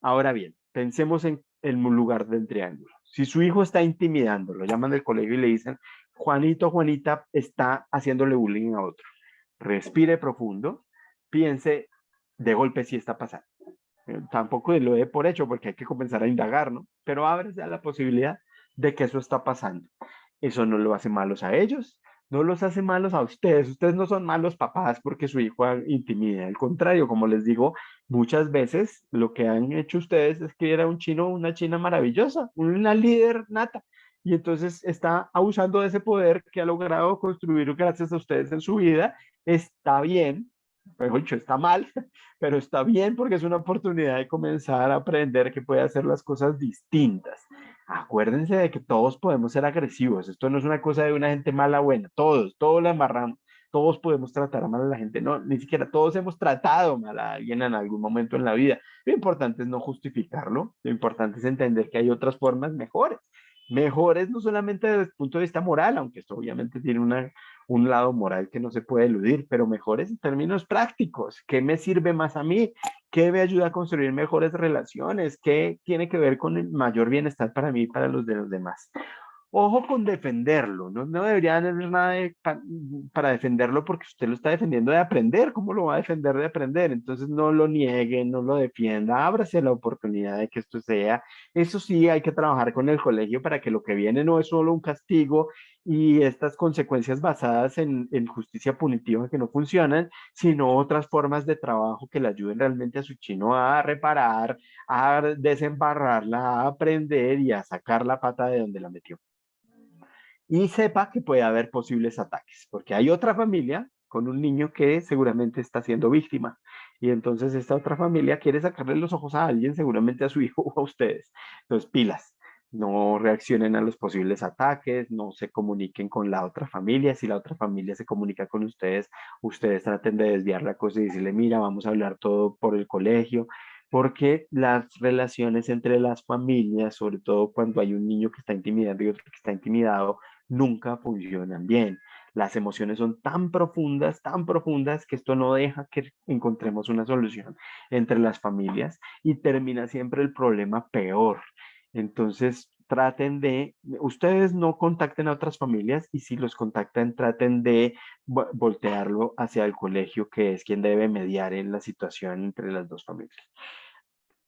Ahora bien, pensemos en el lugar del triángulo. Si su hijo está intimidando, lo llaman del colegio y le dicen, Juanito, Juanita está haciéndole bullying a otro. Respire profundo, piense de golpe si está pasando. Tampoco lo dé por hecho porque hay que comenzar a indagar, ¿no? Pero ábrese a la posibilidad de que eso está pasando. Eso no lo hace malos a ellos, no los hace malos a ustedes. Ustedes no son malos papás porque su hijo intimida. Al contrario, como les digo, muchas veces lo que han hecho ustedes es que era un chino, una china maravillosa, una líder nata. Y entonces está abusando de ese poder que ha logrado construir gracias a ustedes en su vida. Está bien, pero dicho, está mal, pero está bien porque es una oportunidad de comenzar a aprender que puede hacer las cosas distintas. Acuérdense de que todos podemos ser agresivos. Esto no es una cosa de una gente mala o buena. Todos la amarramos. Todos podemos tratar mal a la gente. No, ni siquiera todos hemos tratado mal a alguien en algún momento en la vida. Lo importante es no justificarlo. Lo importante es entender que hay otras formas mejores. Mejores no solamente desde el punto de vista moral, aunque esto obviamente tiene un lado moral que no se puede eludir, pero mejores en términos prácticos. ¿Qué me sirve más a mí? ¿Qué me ayuda a construir mejores relaciones? ¿Qué tiene que ver con el mayor bienestar para mí y para los de los demás? Ojo con defenderlo, no debería haber nada para defenderlo porque usted lo está defendiendo de aprender. ¿Cómo lo va a defender de aprender? Entonces no lo niegue, no lo defienda, ábrase la oportunidad de que esto sea. Eso sí, hay que trabajar con el colegio para que lo que viene no es solo un castigo y estas consecuencias basadas en justicia punitiva que no funcionan, sino otras formas de trabajo que le ayuden realmente a su chino a reparar, a desembarrarla, a aprender y a sacar la pata de donde la metió y sepa que puede haber posibles ataques, porque hay otra familia con un niño que seguramente está siendo víctima. Y entonces esta otra familia quiere sacarle los ojos a alguien, seguramente a su hijo o a ustedes. Entonces, pilas, no reaccionen a los posibles ataques, no se comuniquen con la otra familia. Si la otra familia se comunica con ustedes, ustedes traten de desviar la cosa y decirle, mira, vamos a hablar todo por el colegio, porque las relaciones entre las familias, sobre todo cuando hay un niño que está intimidando y otro que está intimidado, nunca funcionan bien. Las emociones son tan profundas, que esto no deja que encontremos una solución entre las familias y termina siempre el problema peor. Entonces, traten de, ustedes no contacten a otras familias y si los contactan, traten de voltearlo hacia el colegio, que es quien debe mediar en la situación entre las dos familias.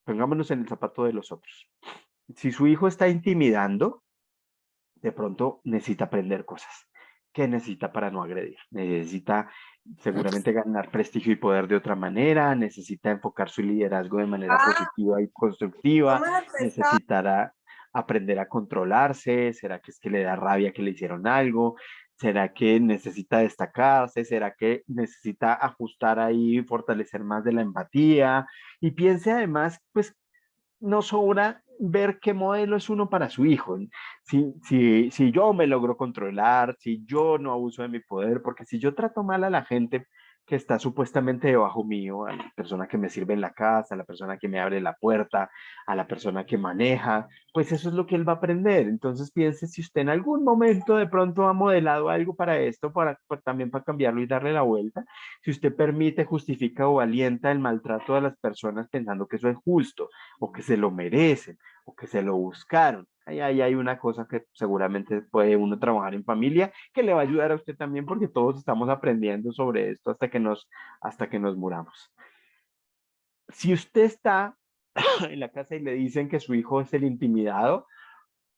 Pongámonos en el zapato de los otros. Si su hijo está intimidando, de pronto necesita aprender cosas. ¿Qué necesita para no agredir? Necesita seguramente ganar prestigio y poder de otra manera, necesita enfocar su liderazgo de manera Ah, positiva y constructiva, vamos a empezar. necesitará aprender a controlarse, ¿será que es que le da rabia que le hicieron algo? ¿Será que necesita destacarse? ¿Será que necesita ajustar ahí, fortalecer más de la empatía? Y piense además, pues no sobra ver qué modelo es uno para su hijo. Si yo me logro controlar, si yo no abuso de mi poder, porque si yo trato mal a la gente que está supuestamente debajo mío, a la persona que me sirve en la casa, a la persona que me abre la puerta, a la persona que maneja, pues eso es lo que él va a aprender. Entonces piense si usted en algún momento de pronto ha modelado algo para esto, también para cambiarlo y darle la vuelta. Si usted permite, justifica o alienta el maltrato a las personas pensando que eso es justo o que se lo merecen, o que se lo buscaron. Ahí hay una cosa que seguramente puede uno trabajar en familia que le va a ayudar a usted también porque todos estamos aprendiendo sobre esto hasta que nos muramos. Si usted está en la casa y le dicen que su hijo es el intimidado,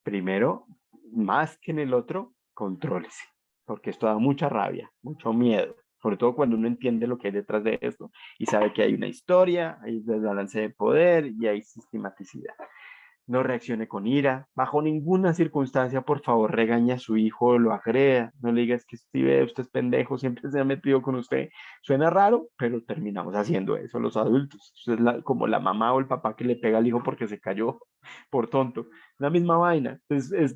primero, más que en el otro, contrólese, porque esto da mucha rabia, mucho miedo, sobre todo cuando uno entiende lo que hay detrás de esto y sabe que hay una historia, hay desbalance de poder y hay sistematicidad. No reaccione con ira. Bajo ninguna circunstancia, por favor, regañe a su hijo o lo agreda. No le digas que usted es pendejo, siempre se ha metido con usted. Suena raro, pero terminamos haciendo eso los adultos. Es como la mamá o el papá que le pega al hijo porque se cayó por tonto. La misma vaina. Es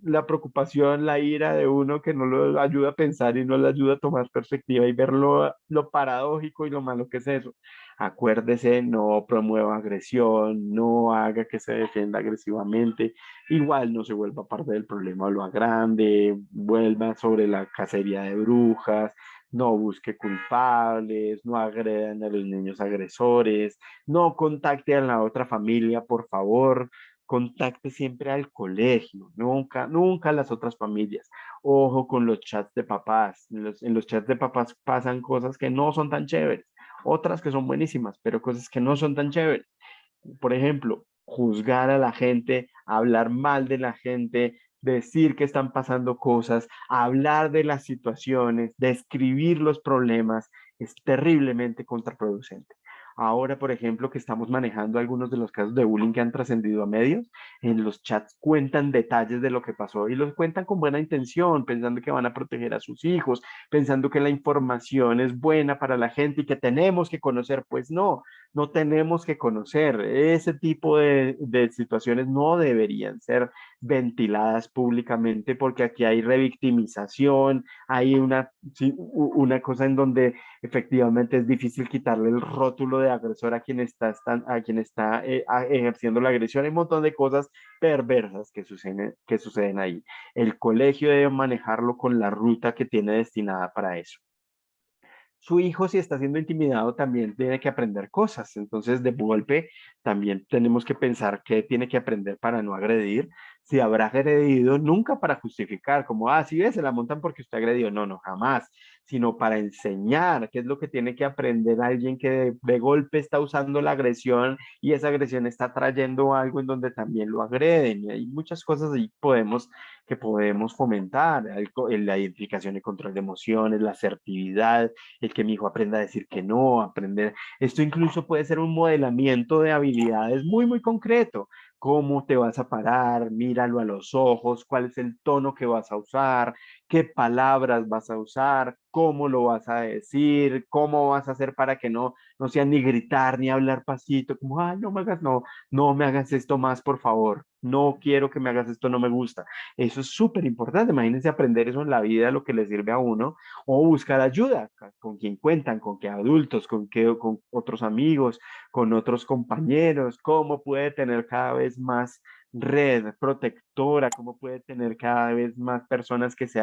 la preocupación, la ira de uno que no lo ayuda a pensar y no le ayuda a tomar perspectiva y ver lo paradójico y lo malo que es eso. Acuérdese, no promueva agresión, no haga que se defienda agresivamente, igual no se vuelva parte del problema lo agrande, vuelva sobre la cacería de brujas, no busque culpables, no agredan a los niños agresores, no contacte a la otra familia, por favor, contacte siempre al colegio, nunca, nunca a las otras familias. Ojo con los chats de papás, en los chats de papás pasan cosas que no son tan chéveres, otras que son buenísimas, pero cosas que no son tan chéveres. Por ejemplo, juzgar a la gente, hablar mal de la gente, decir que están pasando cosas, hablar de las situaciones, describir los problemas, es terriblemente contraproducente. Ahora, por ejemplo, que estamos manejando algunos de los casos de bullying que han trascendido a medios, en los chats cuentan detalles de lo que pasó y los cuentan con buena intención, pensando que van a proteger a sus hijos, pensando que la información es buena para la gente y que tenemos que conocer. Pues no, no tenemos que conocer. Ese tipo de situaciones no deberían ser ventiladas públicamente porque aquí hay revictimización, hay sí, una cosa en donde efectivamente es difícil quitarle el rótulo de agresor a quien está ejerciendo la agresión. Hay un montón de cosas perversas que suceden ahí. El colegio debe manejarlo con la ruta que tiene destinada para eso. Su hijo, si está siendo intimidado, también tiene que aprender cosas. Entonces, de golpe, también tenemos que pensar que tiene que aprender para no agredir. Si habrá agredido, nunca para justificar, como, ah, sí, se la montan porque usted agredió. No, no, jamás, sino para enseñar qué es lo que tiene que aprender alguien que de golpe está usando la agresión y esa agresión está trayendo algo en donde también lo agreden. Y hay muchas cosas ahí que podemos fomentar, la identificación y control de emociones, la asertividad, el que mi hijo aprenda a decir que no, aprender. Esto incluso puede ser un modelamiento de habilidades muy, muy concreto. ¿Cómo te vas a parar? Míralo a los ojos, cuál es el tono que vas a usar, qué palabras vas a usar, cómo lo vas a decir, cómo vas a hacer para que no sea ni gritar ni hablar pasito, como, ay, no me hagas, no me hagas esto más, por favor. No quiero que me hagas esto, no me gusta. Eso es súper importante. Imagínense aprender eso en la vida, lo que le sirve a uno o buscar ayuda, con quien cuentan, con qué adultos, con otros amigos, con otros compañeros, cómo puede tener cada vez más red protectora, cómo puede tener cada vez más personas que se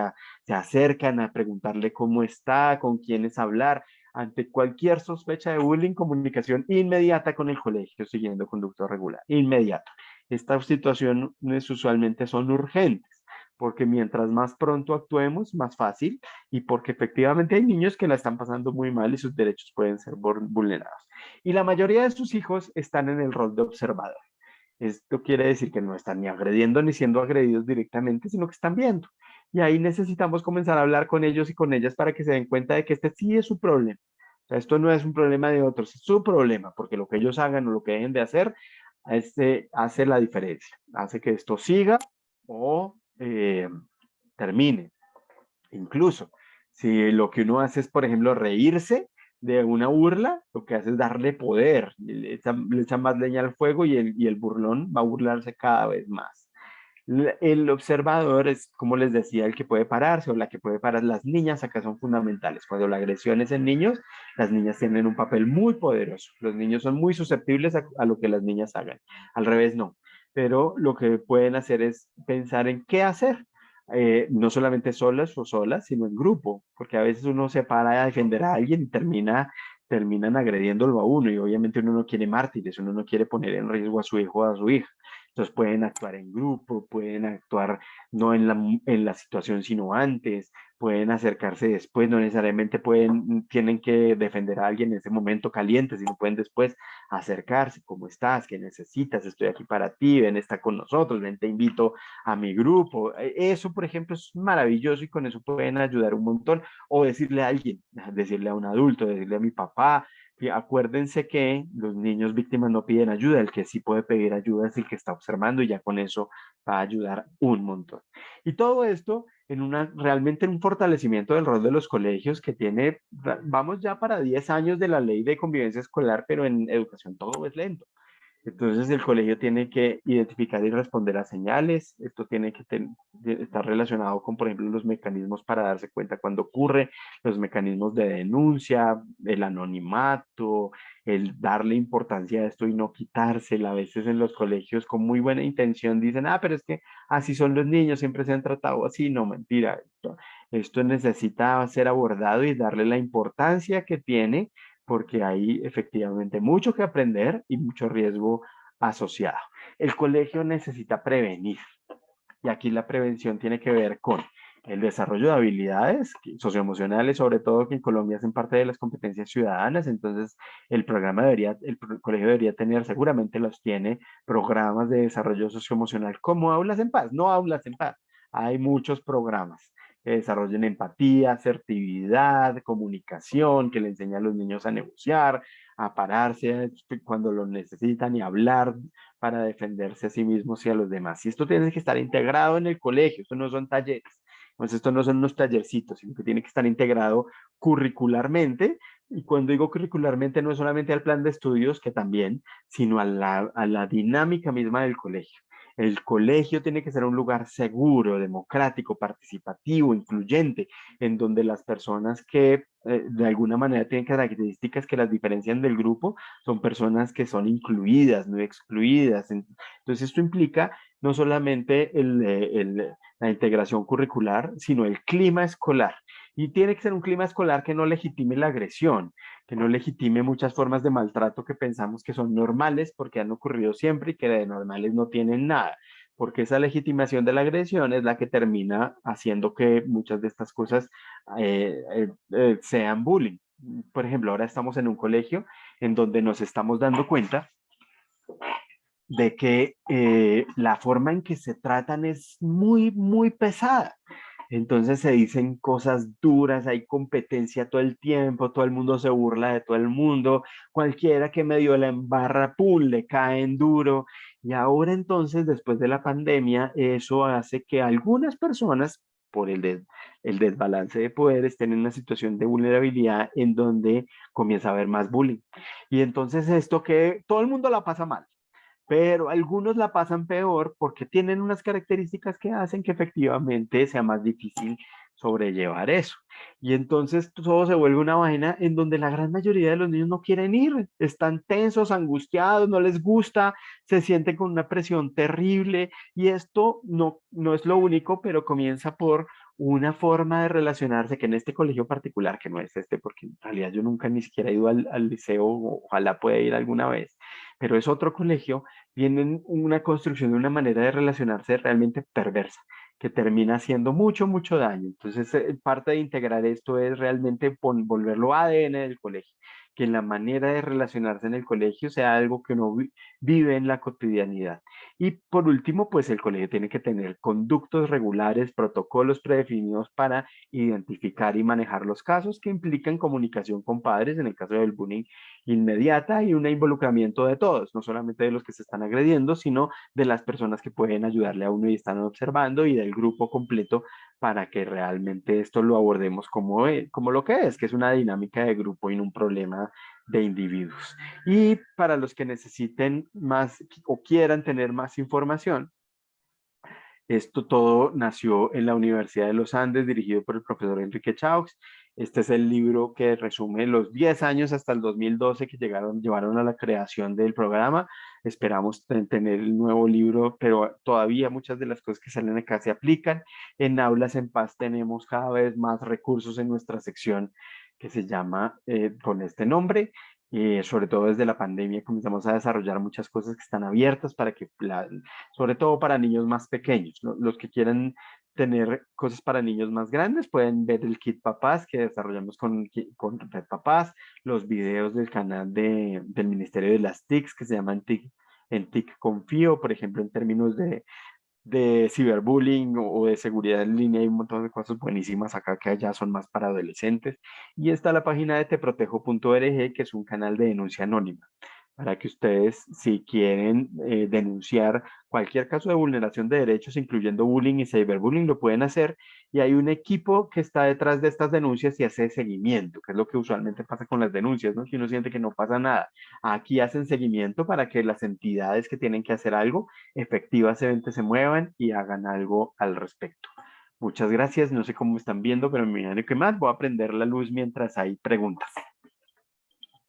acercan a preguntarle cómo está, con quiénes hablar. Ante cualquier sospecha de bullying, comunicación inmediata con el colegio siguiendo conducta regular, inmediato. Estas situaciones usualmente son urgentes, porque mientras más pronto actuemos, más fácil y porque efectivamente hay niños que la están pasando muy mal y sus derechos pueden ser vulnerados. Y la mayoría de sus hijos están en el rol de observador. Esto quiere decir que no están ni agrediendo ni siendo agredidos directamente, sino que están viendo. Y ahí necesitamos comenzar a hablar con ellos y con ellas para que se den cuenta de que este sí es su problema. O sea, esto no es un problema de otros, es su problema, porque lo que ellos hagan o lo que dejen de hacer hace la diferencia, hace que esto siga o termine. Incluso, si lo que uno hace es, por ejemplo, reírse de una burla, lo que hace es darle poder, le echa más leña al fuego y el burlón va a burlarse cada vez más. El observador es, como les decía, el que puede pararse o la que puede parar. Las niñas acá son fundamentales. Cuando la agresión es en niños, las niñas tienen un papel muy poderoso. Los niños son muy susceptibles a lo que las niñas hagan. Al revés, no. Pero lo que pueden hacer es pensar en qué hacer. No solamente solas o solas, sino en grupo, porque a veces uno se para a defender a alguien y terminan agrediéndolo a uno y obviamente uno no quiere mártires, uno no quiere poner en riesgo a su hijo o a su hija. Entonces pueden actuar en grupo, pueden actuar no en la situación, sino antes, pueden acercarse después, no necesariamente tienen que defender a alguien en ese momento caliente, sino pueden después acercarse, ¿cómo estás? ¿Qué necesitas? Estoy aquí para ti, ven, está con nosotros, ven, te invito a mi grupo. Eso, por ejemplo, es maravilloso y con eso pueden ayudar un montón. O decirle a alguien, decirle a un adulto, decirle a mi papá. Y acuérdense que los niños víctimas no piden ayuda, el que sí puede pedir ayuda es el que está observando y ya con eso va a ayudar un montón. Y todo esto realmente en un fortalecimiento del rol de los colegios que tiene, vamos ya para 10 años de la ley de convivencia escolar, pero en educación todo es lento. Entonces el colegio tiene que identificar y responder a señales. Esto tiene que estar relacionado con, por ejemplo, los mecanismos para darse cuenta cuando ocurre, los mecanismos de denuncia, el anonimato, el darle importancia a esto y no quitársela. A veces en los colegios con muy buena intención dicen, pero es que así son los niños, siempre se han tratado así. No, mentira. Esto necesita ser abordado y darle la importancia que tiene porque hay efectivamente mucho que aprender y mucho riesgo asociado. El colegio necesita prevenir y aquí la prevención tiene que ver con el desarrollo de habilidades socioemocionales, sobre todo que en Colombia hacen parte de las competencias ciudadanas, entonces el colegio debería tener, seguramente los tiene, programas de desarrollo socioemocional como Aulas en Paz, no Aulas en Paz, hay muchos programas que desarrollen empatía, asertividad, comunicación, que le enseñan a los niños a negociar, a pararse cuando lo necesitan y hablar para defenderse a sí mismos y a los demás. Y esto tiene que estar integrado en el colegio, esto no son talleres, pues esto no son unos tallercitos, sino que tiene que estar integrado curricularmente. Y cuando digo curricularmente no es solamente al plan de estudios, que también, sino a la dinámica misma del colegio. El colegio tiene que ser un lugar seguro, democrático, participativo, incluyente, en donde las personas que de alguna manera tienen características que las diferencian del grupo son personas que son incluidas, no excluidas. Entonces esto implica no solamente la integración curricular, sino el clima escolar. Y tiene que ser un clima escolar que no legitime la agresión, que no legitime muchas formas de maltrato que pensamos que son normales porque han ocurrido siempre y que de normales no tienen nada, porque esa legitimación de la agresión es la que termina haciendo que muchas de estas cosas sean bullying. Por ejemplo, ahora estamos en un colegio en donde nos estamos dando cuenta de que la forma en que se tratan es muy, muy pesada. Entonces se dicen cosas duras, hay competencia todo el tiempo, todo el mundo se burla de todo el mundo, cualquiera que medio la embarra, ¡pum!, le caen duro. Y ahora entonces, después de la pandemia, eso hace que algunas personas, por el desbalance de poder, estén en una situación de vulnerabilidad en donde comienza a haber más bullying. Y entonces esto que todo el mundo la pasa mal, pero algunos la pasan peor porque tienen unas características que hacen que efectivamente sea más difícil sobrellevar eso. Y entonces todo se vuelve una vaina en donde la gran mayoría de los niños no quieren ir, están tensos, angustiados, no les gusta, se sienten con una presión terrible y esto no es lo único, pero comienza por una forma de relacionarse que en este colegio particular, que no es este, porque en realidad yo nunca ni siquiera he ido al liceo, ojalá pueda ir alguna vez, pero es otro colegio, tienen una construcción de una manera de relacionarse realmente perversa, que termina haciendo mucho, mucho daño. Entonces, parte de integrar esto es realmente volverlo ADN del colegio, que la manera de relacionarse en el colegio sea algo que uno vive en la cotidianidad. Y por último, pues el colegio tiene que tener conductos regulares, protocolos predefinidos para identificar y manejar los casos que implican comunicación con padres, en el caso del bullying inmediata y un involucramiento de todos, no solamente de los que se están agrediendo, sino de las personas que pueden ayudarle a uno y están observando y del grupo completo para que realmente esto lo abordemos como lo que es una dinámica de grupo y no un problema de individuos. Y para los que necesiten más o quieran tener más información, esto todo nació en la Universidad de los Andes, dirigido por el profesor Enrique Chaux. Este es el libro que resume los 10 años hasta el 2012 que llevaron a la creación del programa. Esperamos tener el nuevo libro, pero todavía muchas de las cosas que salen acá se aplican. En Aulas en Paz tenemos cada vez más recursos en nuestra sección que se llama con este nombre. Sobre todo desde la pandemia comenzamos a desarrollar muchas cosas que están abiertas para que sobre todo para niños más pequeños, ¿no? Los que quieran tener cosas para niños más grandes, pueden ver el Kit Papás que desarrollamos con Red Papás, los videos del canal del Ministerio de las TICs que se llaman en TIC Confío, por ejemplo, en términos de ciberbullying o de seguridad en línea, hay un montón de cosas buenísimas acá que allá son más para adolescentes. Y está la página de teprotejo.org, que es un canal de denuncia anónima, para que ustedes, si quieren denunciar cualquier caso de vulneración de derechos, incluyendo bullying y cyberbullying, lo pueden hacer. Y hay un equipo que está detrás de estas denuncias y hace seguimiento, que es lo que usualmente pasa con las denuncias, ¿no? Que uno siente que no pasa nada. Aquí hacen seguimiento para que las entidades que tienen que hacer algo efectivamente se muevan y hagan algo al respecto. Muchas gracias. No sé cómo están viendo, pero me imagino que más voy a prender la luz mientras hay preguntas.